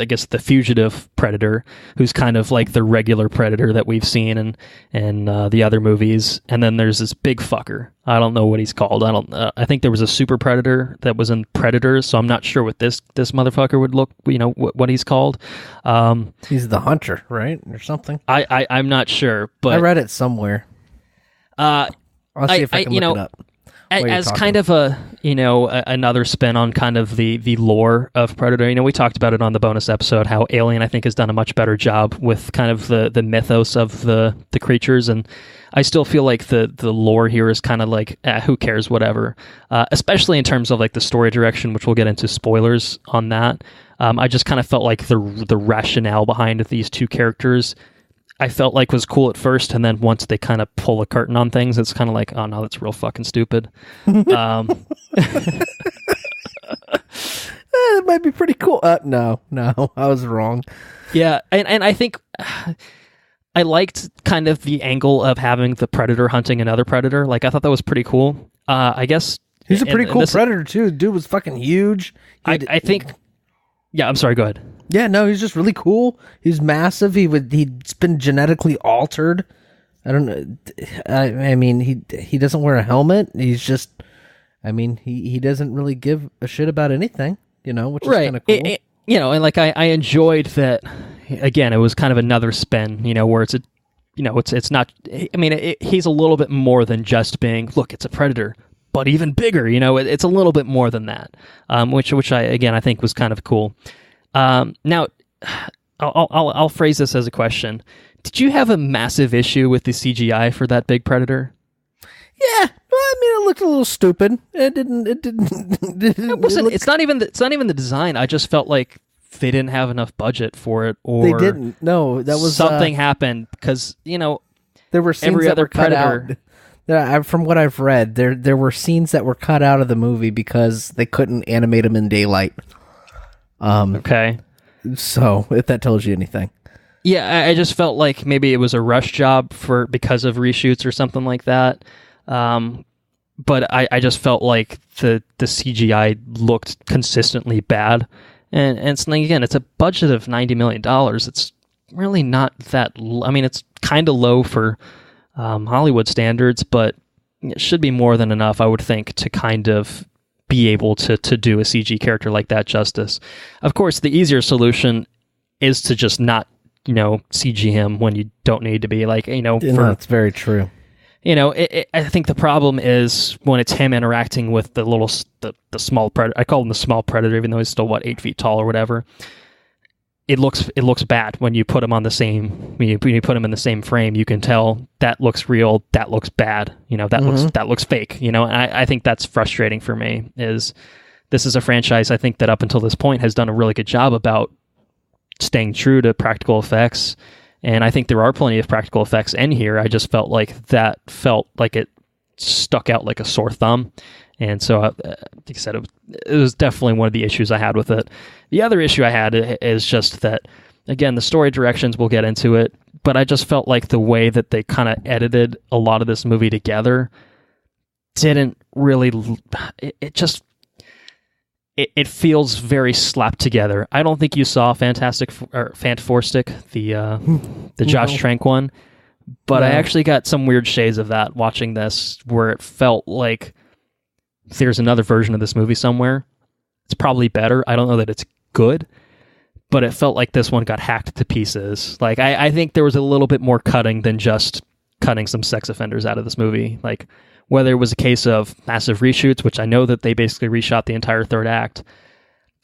guess the fugitive Predator, who's kind of like the regular Predator that we've seen in the other movies, and then there's this big fucker. I don't know what he's called. I think there was a super Predator that was in Predators, so I'm not sure what this motherfucker would look. What he's called. He's the Hunter, right, or something. I'm not sure, but I read it somewhere. I'll see if I can look it up. As kind of another spin on kind of the lore of Predator. We talked about it on the bonus episode, how Alien, I think, has done a much better job with kind of the mythos of the creatures, and I still feel like the lore here is kind of like, who cares, whatever. Especially in terms of like the story direction, which we'll get into spoilers on that. I just kind of felt like the rationale behind these two characters, I felt like was cool at first, and then once they kind of pull a curtain on things, it's kind of like, oh no, that's real fucking stupid. It might be pretty cool. No, I was wrong. Yeah, and I think I liked kind of the angle of having the Predator hunting another Predator. Like, I thought that was pretty cool. I guess he's a pretty cool Predator too. Dude was fucking huge. I think. Yeah, I'm sorry. Go ahead. Yeah, no, he's just really cool. He's massive. He's been genetically altered. I don't know. I mean, he doesn't wear a helmet. He's just, I mean, he doesn't really give a shit about anything, which is kind of cool. And like I enjoyed that. Again, it was kind of another spin, where it's it's not. I mean, he's a little bit more than just being, look, it's a Predator, but even bigger. It's a little bit more than that, which I think was kind of cool. Now, I'll phrase this as a question: Did you have a massive issue with the CGI for that big predator? Yeah, well, I mean, it looked a little stupid. It didn't. It wasn't. It's not even the design. I just felt like they didn't have enough budget for it, or they didn't. No, that was something happened because there were scenes every that other were cut predator. out. From what I've read, there were scenes that were cut out of the movie because they couldn't animate them in daylight. Okay. So if that tells you anything. Yeah, I just felt like maybe it was a rush job because of reshoots or something like that. But I just felt like the CGI looked consistently bad. And it's like, again, it's a budget of $90 million. It's really not that... I mean, it's kind of low for Hollywood standards, but it should be more than enough, I would think, to kind of be able to do a CG character like that justice. Of course, the easier solution is to just not, CG him when you don't need to be. Like, That's very true. I think the problem is when it's him interacting with the small predator. I call him the small predator, even though he's still 8 feet tall or whatever. It looks bad when you put him on the same. When you put him in the same frame, you can tell that looks real. That looks bad. That looks fake. And I think that's frustrating for me. This is a franchise I think that up until this point has done a really good job about staying true to practical effects. And I think there are plenty of practical effects in here. I just felt like it stuck out like a sore thumb. And so, like I said, it was definitely one of the issues I had with it. The other issue I had is just that, again, the story directions, we'll get into it, but I just felt like the way that they kind of edited a lot of this movie together didn't really... It feels very slapped together. I don't think you saw Fantastic, the Josh Trank one, but no. I actually got some weird shades of that watching this, where it felt like there's another version of this movie somewhere. It's probably better. I don't know that it's good, but it felt like this one got hacked to pieces. Like, I think there was a little bit more cutting than just cutting some sex offenders out of this movie. Like, whether it was a case of massive reshoots, which I know that they basically reshot the entire third act.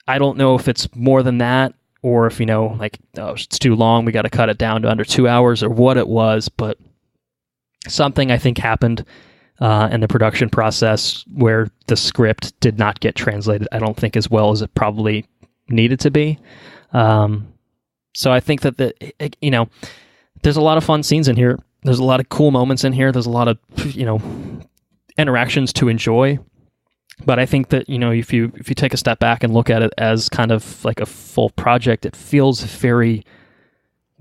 I don't know if it's more than that, or if, it's too long, we got to cut it down to under 2 hours, or what it was, but something I think happened in the production process where the script did not get translated, I don't think, as well as it probably needed to be. So I think that there's a lot of fun scenes in here. There's a lot of cool moments in here. There's a lot of, interactions to enjoy. But I think that, if you take a step back and look at it as kind of like a full project, it feels very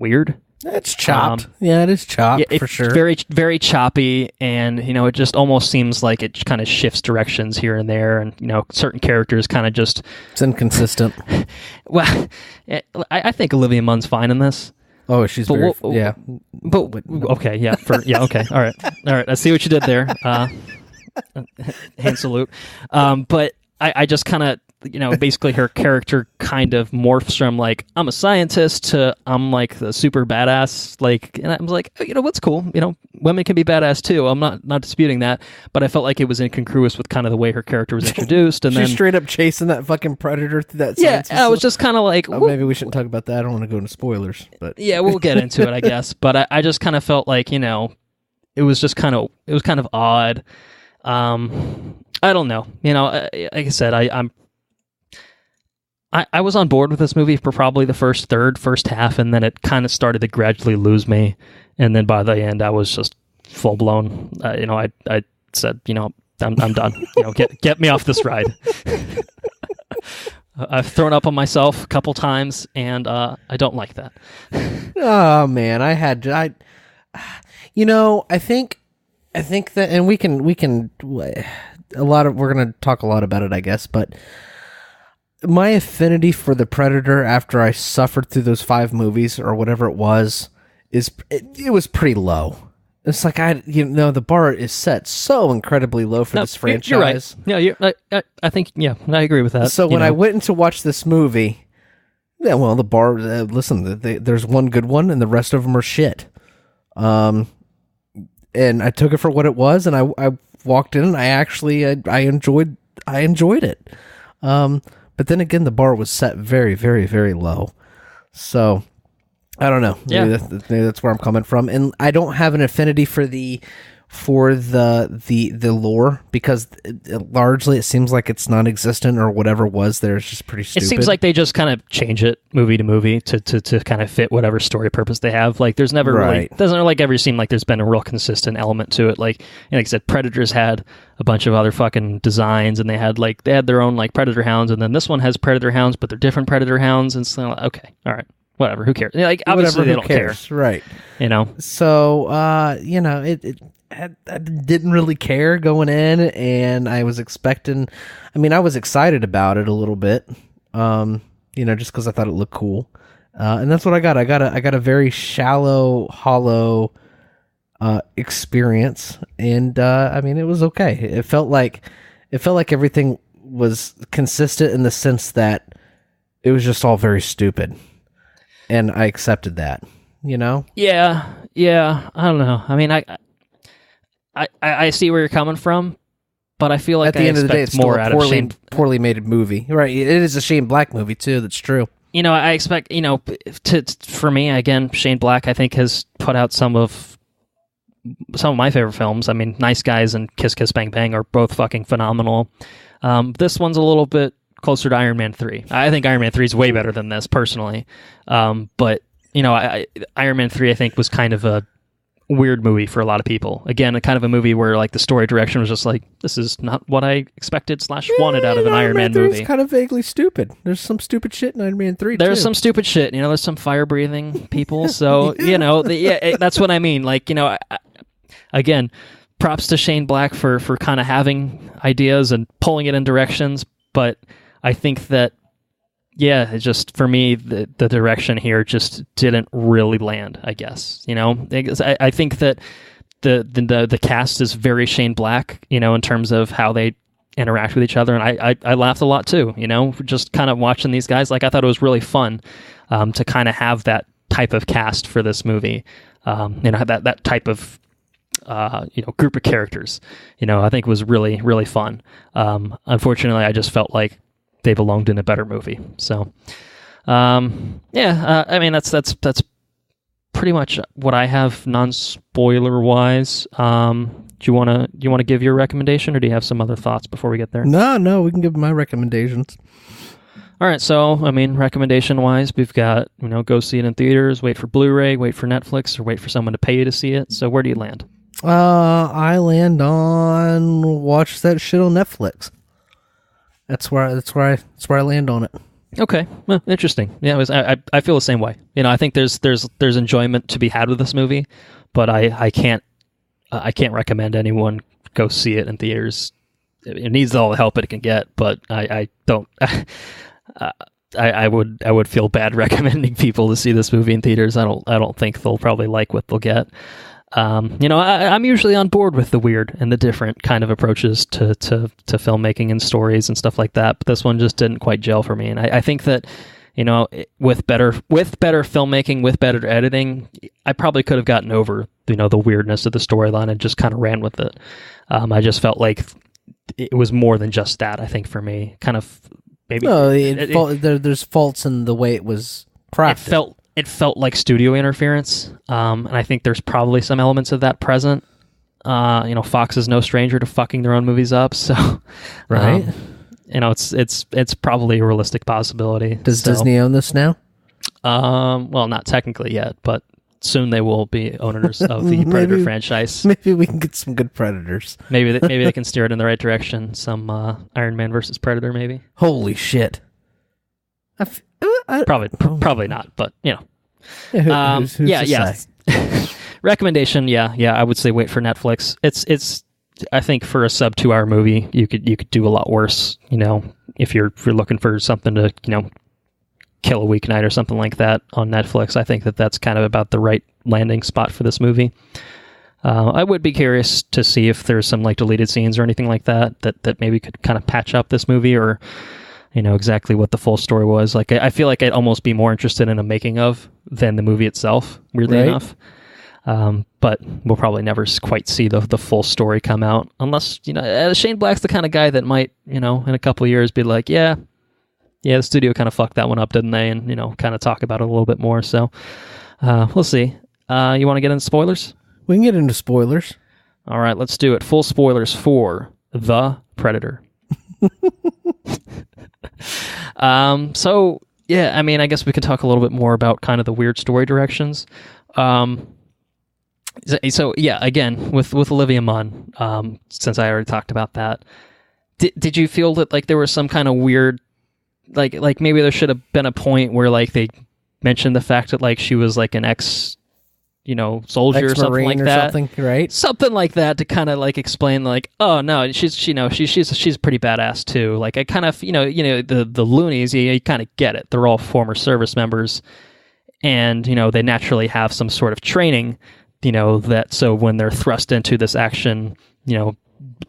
weird. It's chopped. It is chopped, for sure. Very, very choppy, and, it just almost seems like it kind of shifts directions here and there, and, certain characters kind of just... It's inconsistent. Well, I think Olivia Munn's fine in this. Oh, she's very... yeah. But, okay, yeah. Okay, all right. I see what you did there. Hand salute. But I just kind of, basically her character kind of morphs from, like, I'm a scientist to I'm, like, the super badass, like, and I was like, what's cool? Women can be badass too. I'm not disputing that, but I felt like it was incongruous with kind of the way her character was introduced. And she's then straight up chasing that fucking predator through that science facility. I was just kind of like... maybe we shouldn't talk about that. I don't want to go into spoilers, but... Yeah, we'll get into it, I guess. But I just kind of felt like, it was just kind of odd. I don't know. Like I said, I was on board with this movie for probably the first half, and then it kind of started to gradually lose me. And then by the end, I was just full blown. I said, I'm done. Get me off this ride. I've thrown up on myself a couple times, and I don't like that. Oh man, I think that, and we can we're going to talk a lot about it, I guess, but my affinity for the Predator after I suffered through those 5 movies or whatever it was, it was pretty low. It's like, the bar is set so incredibly low for this franchise. You're right. Yeah, I think, I agree with that. So when I went in to watch this movie, the bar, listen, there's one good one and the rest of them are shit. And I took it for what it was, and I walked in and I enjoyed it. But then again, the bar was set very, very, very low. So I don't know. Yeah. Maybe that's where I'm coming from, and I don't have an affinity for the lore because largely it seems like it's non-existent, or whatever was there is just pretty stupid. It seems like they just kind of change it movie to movie to kind of fit whatever story purpose they have. Like there's never really doesn't like ever seem like there's been a real consistent element to it. Like I said, Predators had a bunch of other fucking designs, and they had their own like Predator hounds, and then this one has Predator hounds, but they're different Predator hounds, and so okay, all right. Whatever, who cares? Like obviously they don't care, right? You know. So I didn't really care going in, and I was expecting. I mean, I was excited about it a little bit, just because I thought it looked cool, and that's what I got. I got a very shallow, hollow experience, and I mean, it was okay. It felt like everything was consistent in the sense that it was just all very stupid. And I accepted that, Yeah. I don't know. I mean, I see where you're coming from, but I feel like at the end of the day, it's more still out a of Shane. poorly made movie, right? It is a Shane Black movie too. That's true. I expect for me again, Shane Black I think has put out some of my favorite films. I mean, Nice Guys and Kiss Kiss Bang Bang are both fucking phenomenal. This one's a little bit closer to Iron Man 3. I think Iron Man 3 is way better than this, personally. But, Iron Man 3, I think, was kind of a weird movie for a lot of people. Again, a kind of a movie where, like, the story direction was just like, this is not what I expected / wanted out of an Iron Man movie. It's kind of vaguely stupid. There's some stupid shit in Iron Man 3, There's some stupid shit. There's some fire-breathing people. So, that's what I mean. Like, again, props to Shane Black for kind of having ideas and pulling it in directions, but I think that, it just, for me, the direction here just didn't really land, I guess. I think that the cast is very Shane Black, in terms of how they interact with each other, and I laughed a lot too, just kind of watching these guys. Like, I thought it was really fun to kind of have that type of cast for this movie, that type of group of characters. I think it was really, really fun. Unfortunately, I just felt like they belonged in a better movie. So, I mean, that's pretty much what I have non-spoiler wise. Do you want to give your recommendation, or do you have some other thoughts before we get there? No, we can give my recommendations. All right, so I mean, recommendation wise, we've got go see it in theaters, wait for Blu-ray, wait for Netflix, or wait for someone to pay you to see it. So where do you land? I land on watch that shit on Netflix. That's where I land on it. Okay, well, interesting. Yeah, I feel the same way. I think there's enjoyment to be had with this movie, but I can't recommend anyone go see it in theaters. It needs all the help it can get, but I don't. I would feel bad recommending people to see this movie in theaters. I don't think they'll probably like what they'll get. I'm usually on board with the weird and the different kind of approaches to filmmaking and stories and stuff like that, but this one just didn't quite gel for me. And I think that, with better filmmaking, with better editing, I probably could have gotten over, the weirdness of the storyline and just kind of ran with it. I just felt like it was more than just that, I think, for me. Kind of, maybe... No, there's faults in the way it was crafted. It felt like studio interference, and I think there's probably some elements of that present. Fox is no stranger to fucking their own movies up, so right. It's probably a realistic possibility. Does Disney own this now? Well, not technically yet, but soon they will be owners of the Predator franchise. Maybe we can get some good Predators. Maybe they can steer it in the right direction. Some Iron Man versus Predator, maybe. Holy shit! Probably not, but who's yeah. Recommendation, I would say wait for Netflix. It's I think for a sub 2 hour movie, you could do a lot worse. If you're looking for something to kill a weeknight or something like that on Netflix, I think that's kind of about the right landing spot for this movie. I would be curious to see if there's some deleted scenes or anything like that maybe could kind of patch up this movie, or exactly what the full story was. I feel like I'd almost be more interested in a making of than the movie itself, weirdly enough. But we'll probably never quite see the full story come out, unless, Shane Black's the kind of guy that might, in a couple of years be like, the studio kind of fucked that one up, didn't they? And, kind of talk about it a little bit more. So, We'll see. You want to get into spoilers? We can get into spoilers. All right, let's do it. Full spoilers for The Predator. So, yeah, I mean, I guess we could talk a little bit more about kind of the weird story directions. So yeah, again, with Olivia Munn, since I already talked about that, did you feel that like there was some kind of weird, like maybe there should have been a point where like they mentioned the fact that like she was like an soldier or something like that, right? Something like that to kind of like explain like, oh no, she's pretty badass too. Like I kind of the loonies, you kind of get it. They're all former service members, and they naturally have some sort of training. That so when they're thrust into this action,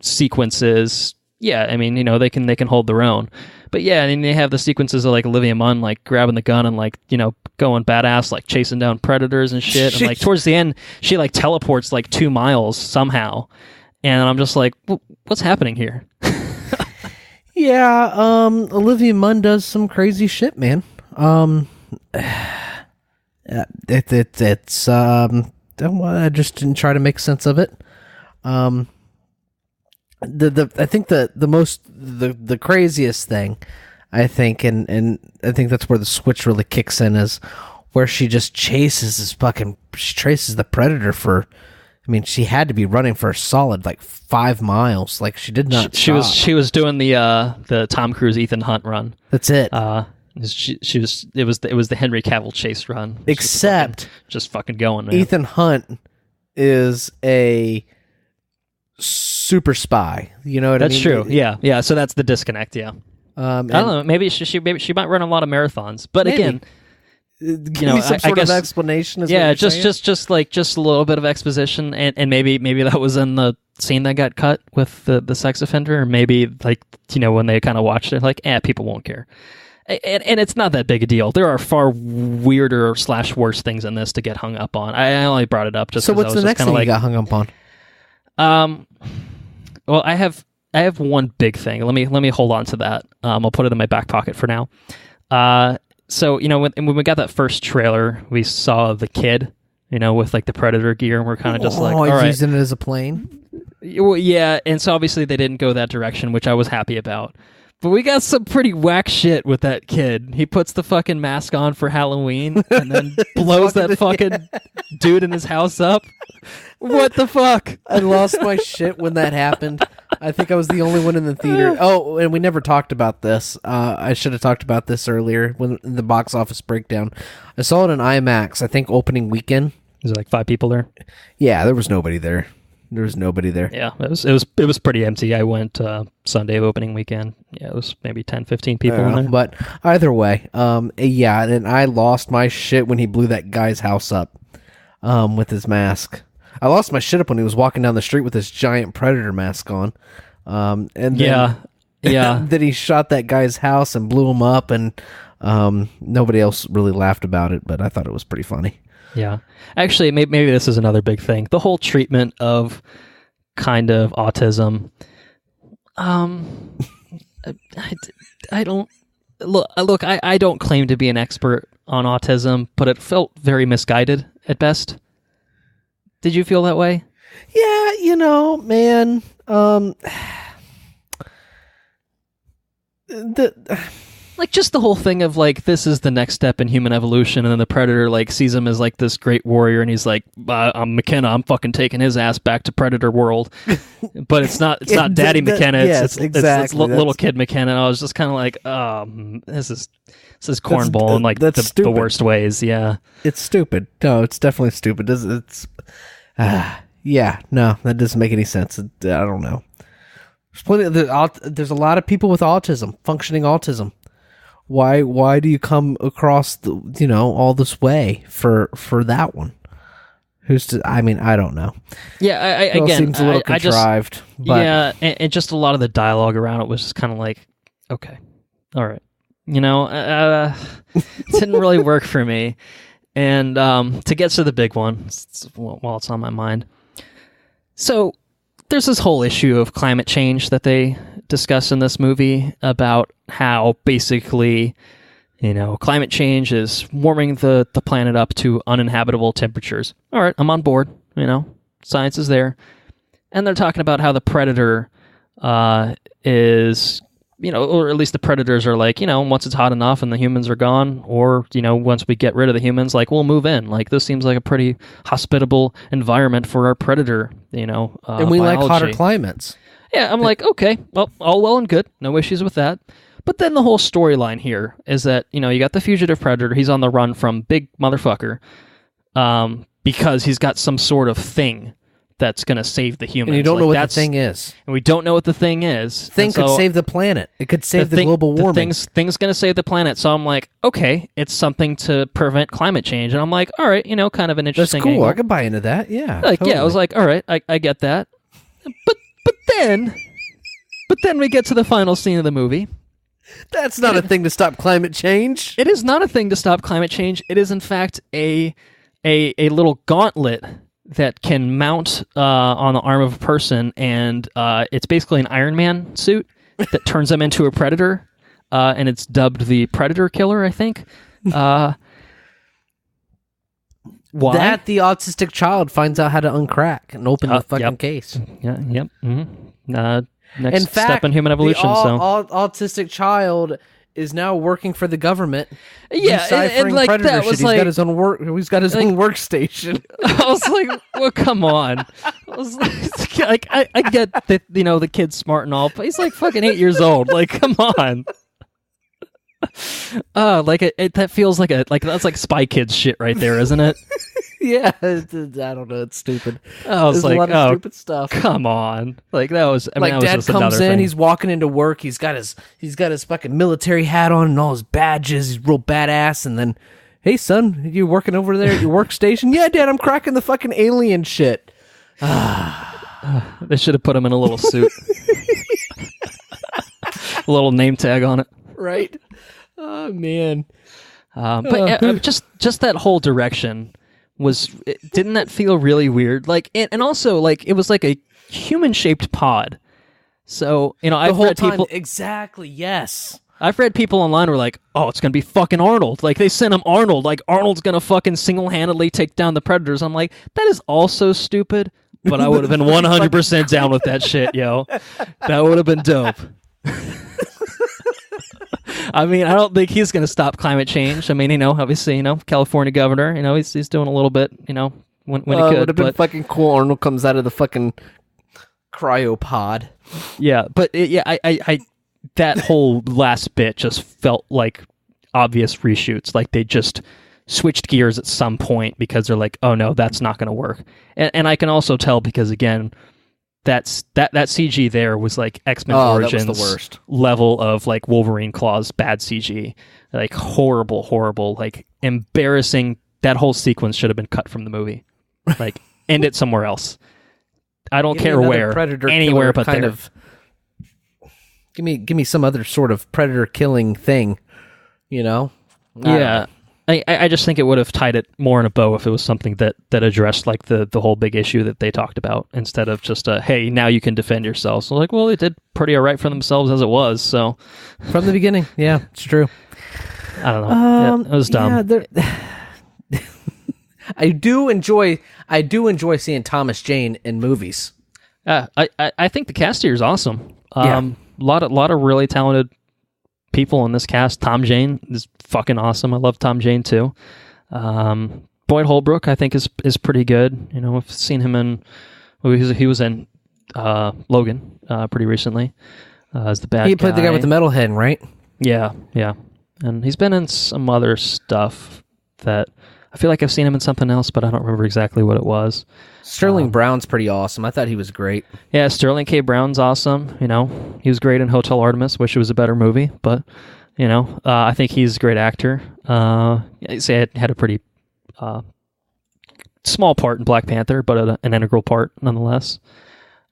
sequences, yeah, I mean, they can hold their own. But yeah, I mean, they have the sequences of like Olivia Munn like grabbing the gun and like, going badass, like chasing down predators and shit. And like towards the end, she like teleports like 2 miles somehow. And I'm just like, what's happening here? Yeah, Olivia Munn does some crazy shit, man. It's I just didn't try to make sense of it. I think the craziest thing, I think, and I think that's where the switch really kicks in, is where she just chases the predator for. I mean, she had to be running for a solid like 5 miles. Like she did not. She was doing the Tom Cruise Ethan Hunt run. That's it. It was the Henry Cavill chase run. Except just fucking going, man. Ethan Hunt is a super spy. You know what I mean? That's true. Yeah. So that's the disconnect. Yeah. I don't know. Maybe she might run a lot of marathons, but maybe. Again, some sort of explanation. Is yeah, just a little bit of exposition, and maybe that was in the scene that got cut with the sex offender, or maybe like when they kind of watched it, like people won't care. And it's not that big a deal. There are far weirder / worse things in this to get hung up on. I only brought it up just. So what's the next thing you got hung up on? Well, I have one big thing. Let me hold on to that. I'll put it in my back pocket for now. So when we got that first trailer, we saw the kid, with like the Predator gear, and we're kind of just like, all right, using it as a plane. Well, yeah, and so obviously they didn't go that direction, which I was happy about. But we got some pretty whack shit with that kid. He puts the fucking mask on for Halloween and then blows that fucking dude in his house up. What the fuck? I lost my shit when that happened. I think I was the only one in the theater. Oh, and we never talked about this. I should have talked about this earlier in the box office breakdown. I saw it in IMAX, I think opening weekend. Was there like 5 people there? Yeah, there was nobody there. There was nobody there. Yeah, it was pretty empty. I went Sunday opening weekend. Yeah, it was maybe 10, 15 people in there. But either way, yeah, and I lost my shit when he blew that guy's house up with his mask. I lost my shit up when he was walking down the street with this giant Predator mask on. And then, yeah. Then he shot that guy's house and blew him up, and nobody else really laughed about it, but I thought it was pretty funny. Yeah. Actually, maybe this is another big thing. The whole treatment of kind of autism. I don't look. I don't claim to be an expert on autism, but it felt very misguided at best. Did you feel that way? Yeah, man. Like just the whole thing of like, this is the next step in human evolution, and then the Predator like sees him as like this great warrior, and he's like, I'm McKenna, I'm fucking taking his ass back to Predator world. But it's not Daddy McKenna, it's little kid McKenna. And I was just kind of like, this is cornball in like the worst ways. Yeah, it's stupid. No, it's definitely stupid. Yeah, no, that doesn't make any sense. I don't know. There's a lot of people with autism, functioning autism. Why do you come across all this way for that one? I don't know. Yeah, it again seems a little contrived. Yeah, and just a lot of the dialogue around it was just kind of like, okay, all right, it didn't really work for me. And to get to the big one, while it's on my mind, so there's this whole issue of climate change that they discuss in this movie about how basically, climate change is warming the planet up to uninhabitable temperatures. All right, I'm on board. Science is there. And they're talking about how the predator is, or at least the predators are like, once it's hot enough and the humans are gone, or, once we get rid of the humans, like, we'll move in. Like, this seems like a pretty hospitable environment for our predator, and we biology. like hotter climates. Yeah, I'm like, okay, well, all well and good. No issues with that. But then the whole storyline here is that, you got the fugitive predator. He's on the run from big motherfucker because he's got some sort of thing that's going to save the humans. And you don't know what the thing is. And we don't know what the thing is. Thing could save the planet. It could save the global warming. Thing's going to save the planet. So I'm like, okay, it's something to prevent climate change. And I'm like, all right, kind of an interesting That's cool. angle. I could buy into that. Yeah. Totally. Yeah, I was like, all right, I get that. But then we get to the final scene of the movie. That's not a thing to stop climate change. It is not a thing to stop climate change. It is, in fact, a little gauntlet that can mount on the arm of a person, and it's basically an Iron Man suit that turns them into a predator, and it's dubbed the Predator Killer, I think. Why? That the autistic child finds out how to uncrack and open the fucking case. Yeah, yep. Mm-hmm. Next in fact, step in human evolution. The autistic child is now working for the government. Yeah, and like predator that was shit. like He's got his own work. He's got his own workstation. I was like, well, come on. I was like, I get that the kid's smart and all, but he's like fucking 8 years old. Like, come on. That feels like that's like Spy Kids shit right there, isn't it? Yeah, I don't know. It's stupid. I was There's like, a lot of stupid stuff. Come on, like that was. I mean, that Dad was just comes another in. thing. He's walking into work. He's got his fucking military hat on and all his badges. He's real badass. And then, hey son, you working over there at your workstation? Yeah, Dad, I'm cracking the fucking alien shit. They should have put him in a little suit, a little name tag on it. Right. Oh man. But just that whole direction. Didn't that feel really weird? Like, and also like it was like a human-shaped pod. So I've read people exactly. Yes, I've read people online who are like, oh, it's gonna be fucking Arnold. Like they sent him Arnold. Like Arnold's gonna fucking single-handedly take down the Predators. I'm like, that is also stupid. But I would have been 100% down with that shit, yo. That would have been dope. I mean, I don't think he's going to stop climate change. I mean, obviously, California governor, he's doing a little bit, when he could. It would have been fucking cool. Arnold comes out of the fucking cryopod. Yeah, but I that whole last bit just felt like obvious reshoots. Like they just switched gears at some point because they're like, oh no, that's not going to work. And I can also tell because again, that CG there was like X-Men Origins that was the worst level of like Wolverine claws bad CG, like horrible, like embarrassing. That whole sequence should have been cut from the movie, like end it somewhere else. I don't care where, predator anywhere but kind there. Of, give me some other sort of predator killing thing, Yeah. I just think it would have tied it more in a bow if it was something that addressed like the whole big issue that they talked about instead of just hey, now you can defend yourself. So like, well, they did pretty all right for themselves as it was. So from the beginning, yeah, it's true. I don't know. It was dumb. Yeah, I do enjoy seeing Thomas Jane in movies. I think the cast here is awesome. Yeah. Lot of really talented people in this cast. Tom Jane is fucking awesome. I love Tom Jane too. Boyd Holbrook I think is pretty good. I've seen him in he was in Logan pretty recently as the bad guy. He played the guy with the metal head, right? Yeah. And he's been in some other stuff that I feel like I've seen him in something else, but I don't remember exactly what it was. Sterling Brown's pretty awesome. I thought he was great. Yeah, Sterling K. Brown's awesome. He was great in Hotel Artemis. Wish it was a better movie, but I think he's a great actor. He had a pretty small part in Black Panther, but an integral part nonetheless.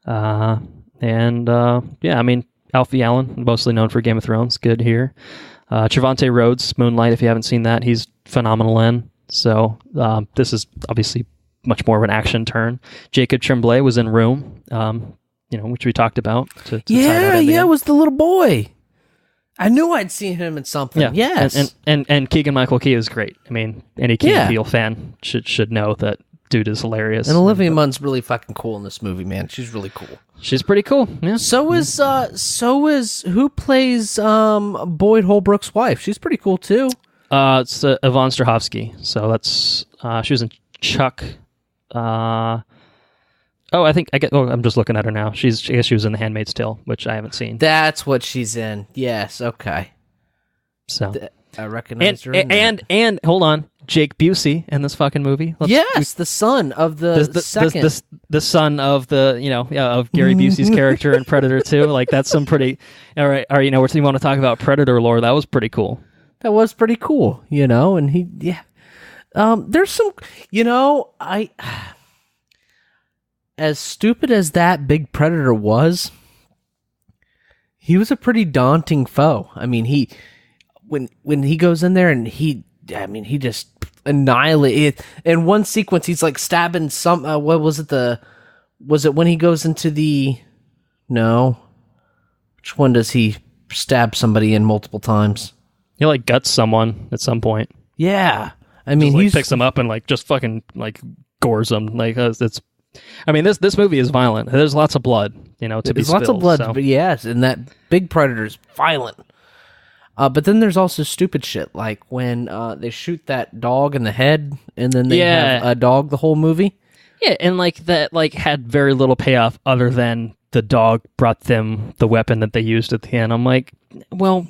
I mean, Alfie Allen, mostly known for Game of Thrones, good here. Trevante Rhodes, Moonlight. If you haven't seen that, he's phenomenal in. So this is obviously much more of an action turn. Jacob Tremblay was in Room, which we talked about. To it was the little boy. I knew I'd seen him in something. Yeah. Yes. And Keegan-Michael Key is great. I mean, any Key and Peele fan should know that dude is hilarious. And Olivia Munn's really fucking cool in this movie, man. She's really cool. She's pretty cool. Yeah. So is who plays Boyd Holbrook's wife? She's pretty cool too. It's Yvonne Strahovski. So that's she was in Chuck. I'm just looking at her now. I guess she was in The Handmaid's Tale, which I haven't seen. That's what she's in. Yes. Okay. So I recognize her. And hold on, Jake Busey in this fucking movie. The son of the second. The son of of Gary Busey's character in Predator 2. Like that's some pretty. All right. You want to talk about Predator lore? That was pretty cool. That was pretty cool. And he there's some. As stupid as that big Predator was, he was a pretty daunting foe. I mean, when he goes in there and he just annihilated. In one sequence, he's like stabbing some. What was it? Was it when he goes into the? No, which one does he stab somebody in multiple times? He like guts someone at some point. Yeah, I mean, he picks them up and like just fucking like gores them. Like it's. I mean, this movie is violent. There's lots of blood, to be spilled. Lots of blood, so. But yes, and that big Predator's violent. But then there's also stupid shit, like when they shoot that dog in the head, and then they have a dog the whole movie. Yeah, and like that, like had very little payoff other than the dog brought them the weapon that they used at the end. I'm like, well,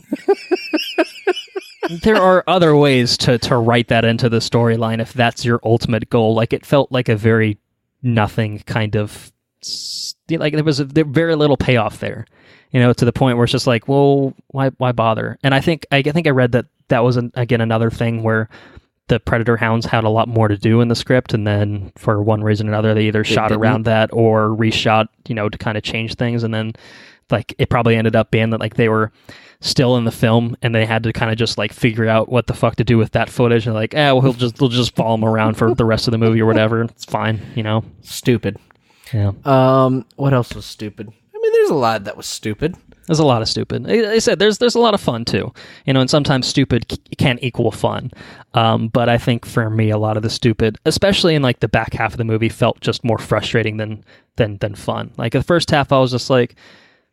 there are other ways to write that into the storyline if that's your ultimate goal. Like it felt like a very nothing kind of like there was very little payoff there, to the point where it's just like, well, why bother? And I think I read that was again another thing where the Predator hounds had a lot more to do in the script, and then for one reason or another they either shot around that or reshot, to kind of change things, and then like it probably ended up being that like they were still in the film and they had to kind of just like figure out what the fuck to do with that footage, and like, well, they'll just follow him around for the rest of the movie or whatever. It's fine, Stupid. Yeah. What else was stupid? I mean, there's a lot that was stupid. There's a lot of stupid. I said there's a lot of fun too, and sometimes stupid can equal fun. But I think for me, a lot of the stupid, especially in like the back half of the movie, felt just more frustrating than fun. Like the first half, I was just like,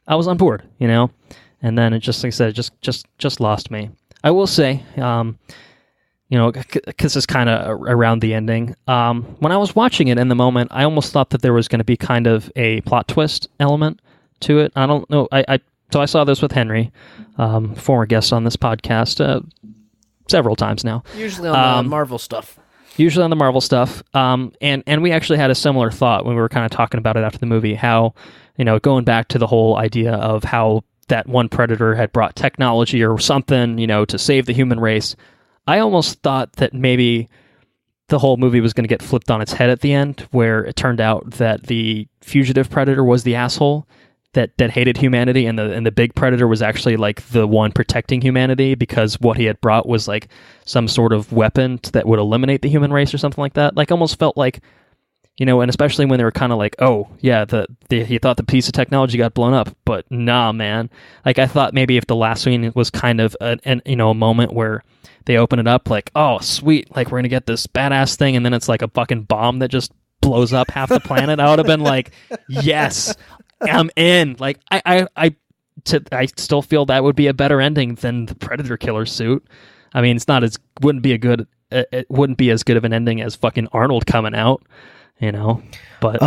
I was on board, and then it just, like I said, it just lost me. I will say, because it's kind of around the ending. When I was watching it in the moment, I almost thought that there was going to be kind of a plot twist element to it. I don't know. So I saw this with Henry, former guest on this podcast, several times now. Usually on the Marvel stuff. And we actually had a similar thought when we were kind of talking about it after the movie, how, going back to the whole idea of how that one Predator had brought technology or something, to save the human race. I almost thought that maybe the whole movie was going to get flipped on its head at the end, where it turned out that the fugitive Predator was the asshole that hated humanity, and the big Predator was actually like the one protecting humanity because what he had brought was like some sort of weapon that would eliminate the human race or something like that. Like almost felt like, and especially when they were kind of like, oh yeah, he thought the piece of technology got blown up, but nah, man. Like I thought maybe if the last scene was kind of a moment where they open it up like, oh sweet, like we're gonna get this badass thing, and then it's like a fucking bomb that just blows up half the planet. I would have been like, yes, I'm in. Like I still feel that would be a better ending than the Predator killer suit. I mean, it wouldn't be as good of an ending as fucking Arnold coming out. But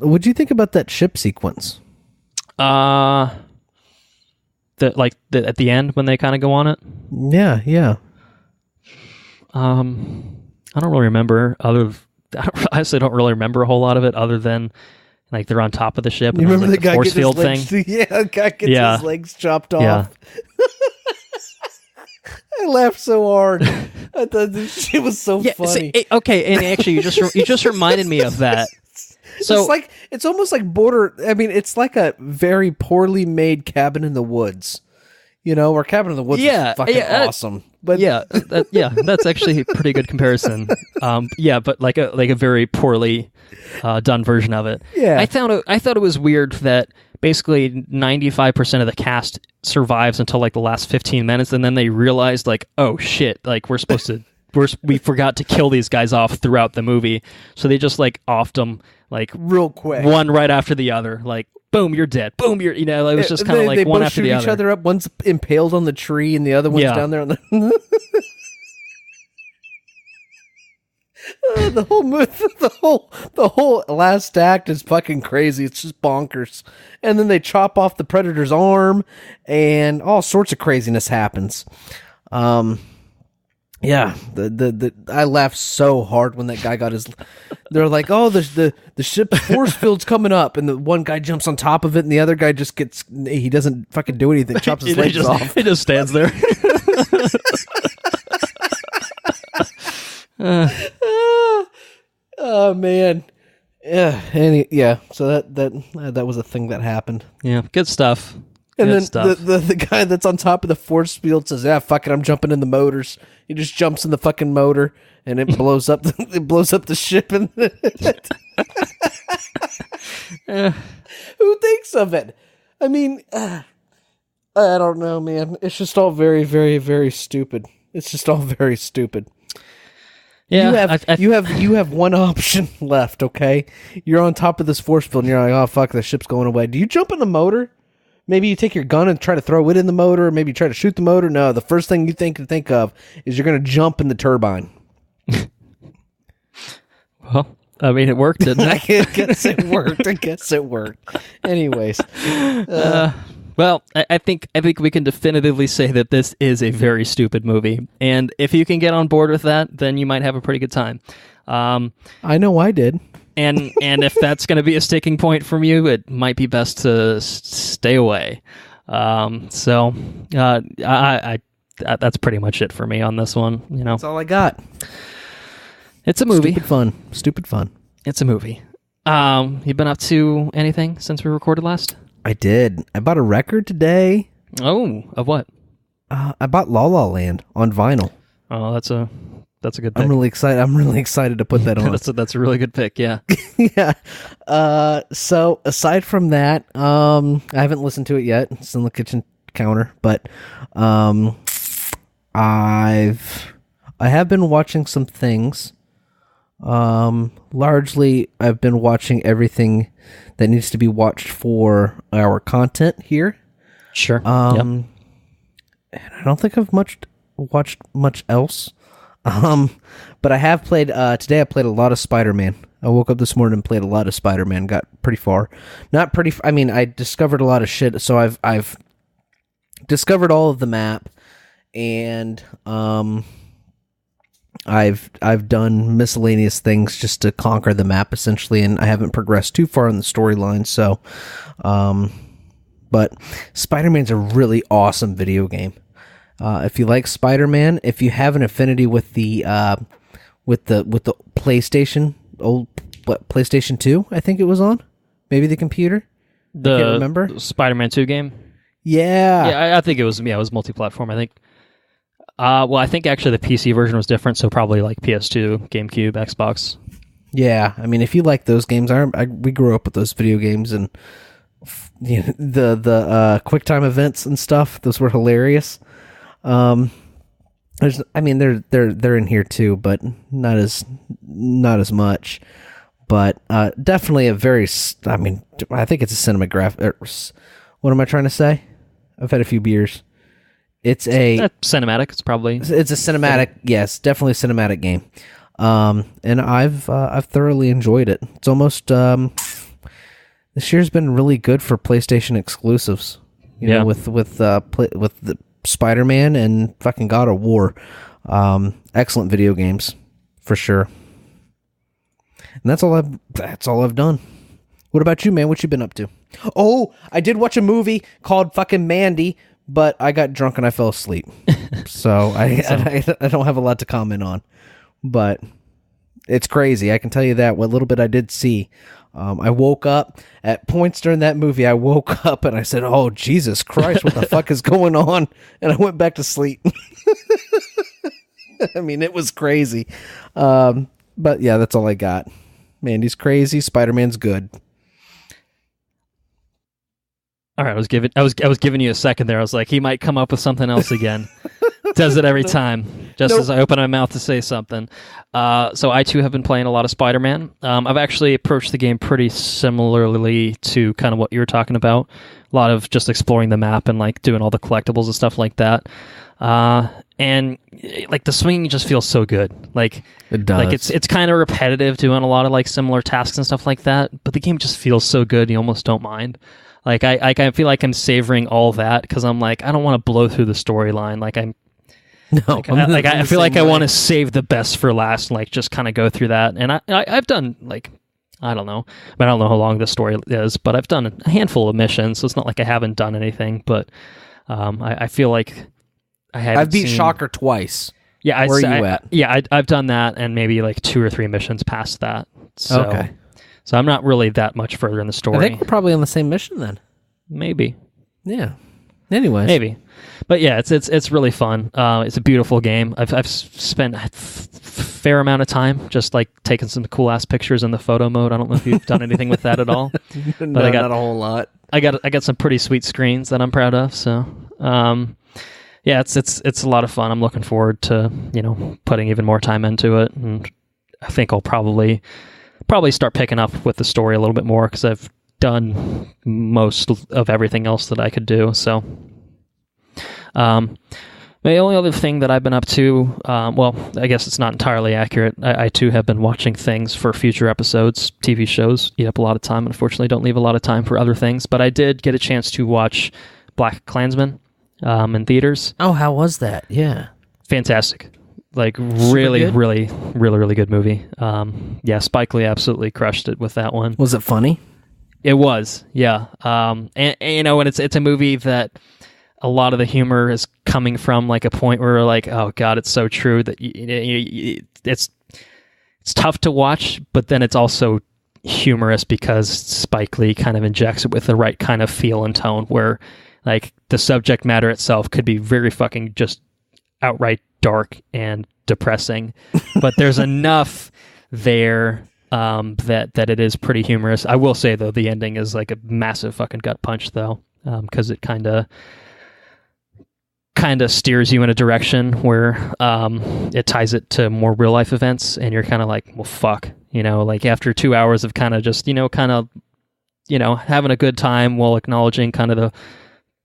what'd you think about that ship sequence? At the end when they kind of go on it. Yeah. I don't really remember I honestly don't really remember a whole lot of it other than like they're on top of the ship. You remember like, the guy force field thing? The guy gets his legs chopped off. Yeah. I laughed so hard. I thought this shit was so funny. Okay, and actually, you just reminded me of that. So it's almost like border. I mean, it's like a very poorly made Cabin in the Woods. Where Cabin in the Woods is fucking awesome. But that's actually a pretty good comparison. But like a very poorly done version of it. Yeah, I thought it was weird that basically 95% of the cast survives until like the last 15 minutes, and then they realize like, oh shit, like we forgot to kill these guys off throughout the movie, so they just like offed them like real quick, one right after the other, like boom, you're dead, boom, you're, it was just kind of like one after the other. They both shoot each other up. One's impaled on the tree, and the other one's down there on the. The whole movie, the whole last act is fucking crazy. It's just bonkers. And then they chop off the Predator's arm, and all sorts of craziness happens. Yeah, I laughed so hard when that guy got his. They're like, oh, the ship's force field's coming up, and the one guy jumps on top of it, and the other guy just gets. He doesn't fucking do anything. Chops his legs off. He just stands there. Oh man, yeah. So that was a thing that happened. Yeah, good stuff. And then the guy that's on top of the force field says, "Yeah, fuck it, I'm jumping in the motors." He just jumps in the fucking motor, and it blows up. It blows up the ship. And who thinks of it? I mean, I don't know, man. It's just all very, very, very stupid. It's just all very stupid. Yeah, you have one option left, okay? You're on top of this force field, and you're like, oh, fuck, the ship's going away. Do you jump in the motor? Maybe you take your gun and try to throw it in the motor, or maybe you try to shoot the motor. No, the first thing you think of is you're going to jump in the turbine. Well, I mean, it worked, didn't it? I guess it worked. Anyways. Well, I think we can definitively say that this is a very stupid movie, and if you can get on board with that, then you might have a pretty good time. I know I did, and if that's going to be a sticking point from you, it might be best to stay away. So that's pretty much it for me on this one. That's all I got. It's a movie. Stupid fun. It's a movie. You been up to anything since we recorded last? I did. I bought a record today. Oh, of what? I bought La La Land on vinyl. Oh, that's a good pick. I'm really excited to put that on. that's a really good pick, yeah. Yeah. So aside from that, I haven't listened to it yet. It's on the kitchen counter, but I have been watching some things. Largely I've been watching everything that needs to be watched for our content here. Sure. And I don't think I've watched much else. But I have played today. I played a lot of Spider-Man. I woke up this morning and played a lot of Spider-Man. Got pretty far. Not pretty. I mean, I discovered a lot of shit. So I've discovered all of the map, and I've done miscellaneous things just to conquer the map essentially, and I haven't progressed too far in the storyline. So, but Spider-Man's a really awesome video game. If you like Spider-Man, if you have an affinity with the PlayStation, PlayStation 2, I think it was on, maybe the computer. I can't remember. Spider-Man 2 game. Yeah, I think it was. Yeah, it was multi-platform. I think. Well, I think actually the PC version was different, so probably like PS2, GameCube, Xbox. Yeah, I mean, if you like those games, we grew up with those video games, and the QuickTime events and stuff. Those were hilarious. They're in here too, but not as much. But definitely a very. I mean, I think it's a cinematograph. What am I trying to say? I've had a few beers. It's cinematic. It's probably a cinematic. Yes, definitely a cinematic game. And I've thoroughly enjoyed it. It's almost this year's been really good for PlayStation exclusives. You know, with the Spider-Man and fucking God of War. Excellent video games for sure. And that's all I've done. What about you, man? What you been up to? Oh, I did watch a movie called fucking Mandy, but I got drunk and I fell asleep. So I don't have a lot to comment on. But it's crazy. I can tell you that. What little bit I did see. I woke up at points during that movie. I woke up and I said, "Oh, Jesus Christ, what the fuck is going on?" And I went back to sleep. I mean, it was crazy. But yeah, that's all I got. Mandy's crazy. Spider-Man's good. All right, I was giving you a second there. I was like, he might come up with something else again. Does it every time, just as I open my mouth to say something. So I too have been playing a lot of Spider-Man. I've actually approached the game pretty similarly to kind of what you were talking about. A lot of just exploring the map and like doing all the collectibles and stuff like that. And like the swinging just feels so good. Like it does. Like it's kind of repetitive, doing a lot of like similar tasks and stuff like that. But the game just feels so good, you almost don't mind. Like I feel like I'm savoring all that because I'm like, I don't want to blow through the storyline. Like I'm. No, I feel like I want to save the best for last, and like just kind of go through that. And I've done like, I don't know, I don't know how long the story is, but I've done a handful of missions, so it's not like I haven't done anything. But I feel like I've beat Shocker twice. Yeah, where are you at? Yeah, I've done that, and maybe like 2 or 3 missions past that. So, okay, so I'm not really that much further in the story. I think we're probably on the same mission then. Maybe. Yeah. Anyways, maybe. But yeah, it's really fun. It's a beautiful game. I've spent a fair amount of time just like taking some cool ass pictures in the photo mode. I don't know if you've done anything with that at all. No, but I got not a whole lot. I got some pretty sweet screens that I'm proud of. So yeah, it's a lot of fun. I'm looking forward to putting even more time into it, and I think I'll probably start picking up with the story a little bit more because I've done most of everything else that I could do. So the only other thing that I've been up to, well, I guess it's not entirely accurate. I too have been watching things for future episodes. TV shows eat up a lot of time. Unfortunately, don't leave a lot of time for other things. But I did get a chance to watch BlacKkKlansman in theaters. Oh, how was that? Yeah. Fantastic. Like really good movie. Yeah, Spike Lee absolutely crushed it with that one. Was it funny? It was, yeah. And it's a movie that a lot of the humor is coming from like a point where we're like, oh god, it's so true that it's tough to watch, but then it's also humorous because Spike Lee kind of injects it with the right kind of feel and tone where like the subject matter itself could be very fucking just outright dark and depressing, but there's enough there that it is pretty humorous. I will say though, the ending is like a massive fucking gut punch though, because it kind of steers you in a direction where it ties it to more real life events, and you're kind of like, well, fuck, like after 2 hours of kind of just having a good time while acknowledging kind of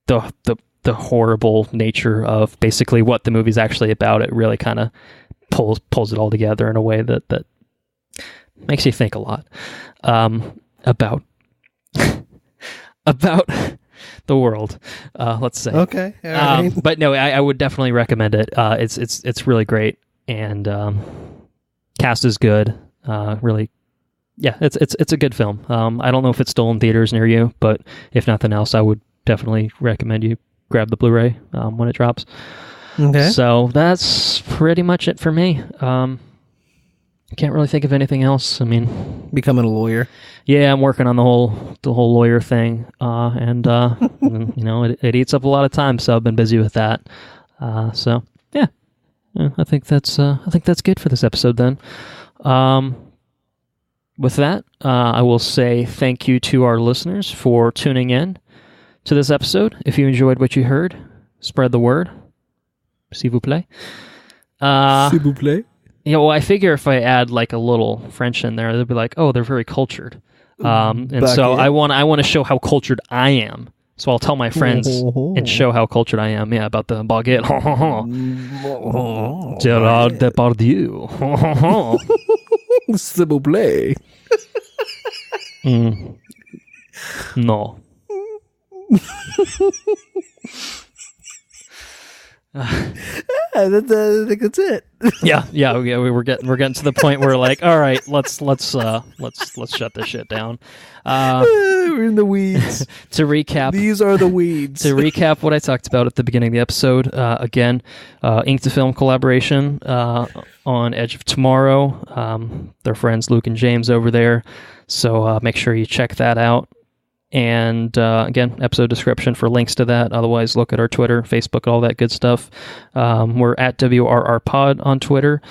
the horrible nature of basically what the movie's actually about. It really kind of pulls it all together in a way that makes you think a lot about the world, let's say. Okay. All right. But no, I would definitely recommend it. It's really great, and cast is good. Really, yeah, it's a good film. I don't know if it's still in theaters near you, but if nothing else, I would definitely recommend you grab the Blu-ray when it drops. Okay. So that's pretty much it for me. Can't really think of anything else. I mean, becoming a lawyer. Yeah, I'm working on the whole lawyer thing, and it eats up a lot of time. So I've been busy with that. So yeah, I think that's good for this episode. Then, with that, I will say thank you to our listeners for tuning in to this episode. If you enjoyed what you heard, spread the word. S'il vous plaît. S'il vous plaît. Yeah, well, I figure if I add like a little French in there, they'll be like, "Oh, they're very cultured," and so I want to show how cultured I am. So I'll tell my friends and show how cultured I am. Yeah, about the baguette. Gerard Depardieu. S'il vous plaît. No. I think that's it. yeah. We're getting to the point where like, all right, let's shut this shit down. We're in the weeds. To recap, these are the weeds. To recap what I talked about at the beginning of the episode, again, Ink to Film collaboration on Edge of Tomorrow. Their friends Luke and James over there. So make sure you check that out. And again, episode description for links to that. Otherwise, look at our Twitter, Facebook, all that good stuff. We're at WRR Pod on Twitter.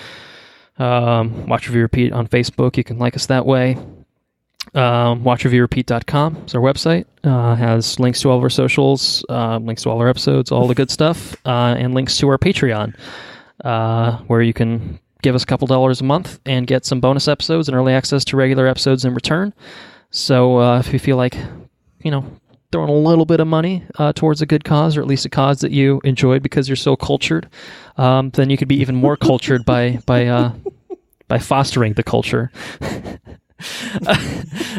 Watch Review Repeat on Facebook. You can like us that way. WatchReviewRepeat.com is our website. Has links to all of our socials, links to all our episodes, all the good stuff, and links to our Patreon, where you can give us a couple dollars a month and get some bonus episodes and early access to regular episodes in return. So if you feel like, throwing a little bit of money towards a good cause, or at least a cause that you enjoyed because you're so cultured, then you could be even more cultured by fostering the culture.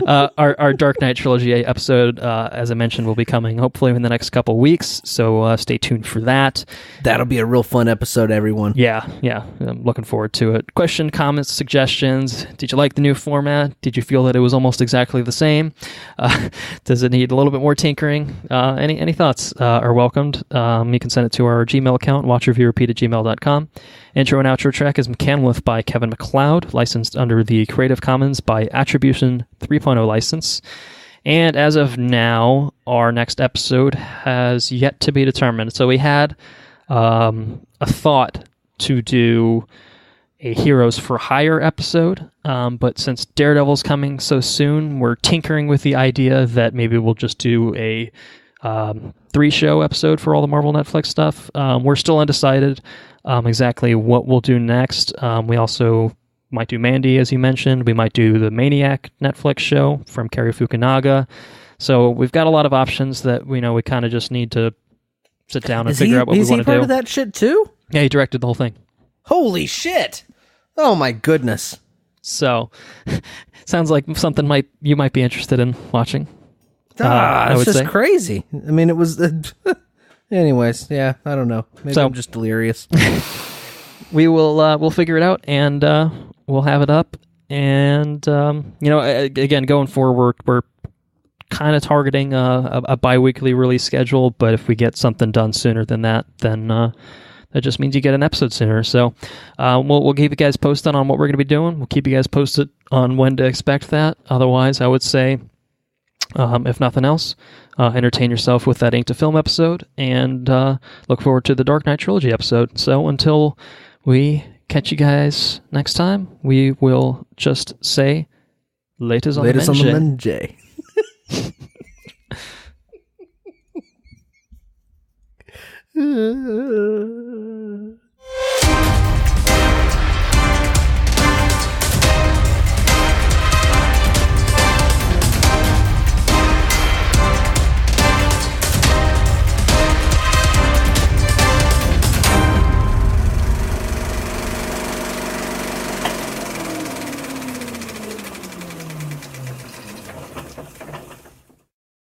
Our Dark Knight Trilogy episode, as I mentioned, will be coming hopefully in the next couple weeks, so stay tuned for that. That'll be a real fun episode, everyone. Yeah, I'm looking forward to it. Question, comments, suggestions. Did you like the new format? Did you feel that it was almost exactly the same? Does it need a little bit more tinkering? Any thoughts are welcomed. You can send it to our Gmail account, watchreviewrepeat@gmail.com. Intro and outro track is Mechanical by Kevin MacLeod, licensed under the Creative Commons by Attribution 3.0 license. And as of now, our next episode has yet to be determined. So we had a thought to do a Heroes for Hire episode, but since Daredevil's coming so soon, we're tinkering with the idea that maybe we'll just do a 3-show episode for all the Marvel Netflix stuff. We're still undecided exactly what we'll do next. We also might do Mandy, as you mentioned. We might do the Maniac Netflix show from Cary Fukunaga. So we've got a lot of options that we kind of just need to sit down and figure out what we want to do. Is he part of that shit too? Yeah, he directed the whole thing. Holy shit! Oh my goodness. So, sounds like something you might be interested in watching. It's just crazy. I mean, it was... Anyways, yeah, I don't know. Maybe I'm just delirious. We'll figure it out, and we'll have it up. And, again, going forward, we're kind of targeting a bi-weekly release schedule, but if we get something done sooner than that, then that just means you get an episode sooner. So we'll keep you guys posted on what we're going to be doing. We'll keep you guys posted on when to expect that. Otherwise, I would say, if nothing else, entertain yourself with that Ink to Film episode, and look forward to the Dark Knight Trilogy episode. So until we catch you guys next time, we will just say, laters on the Menjay.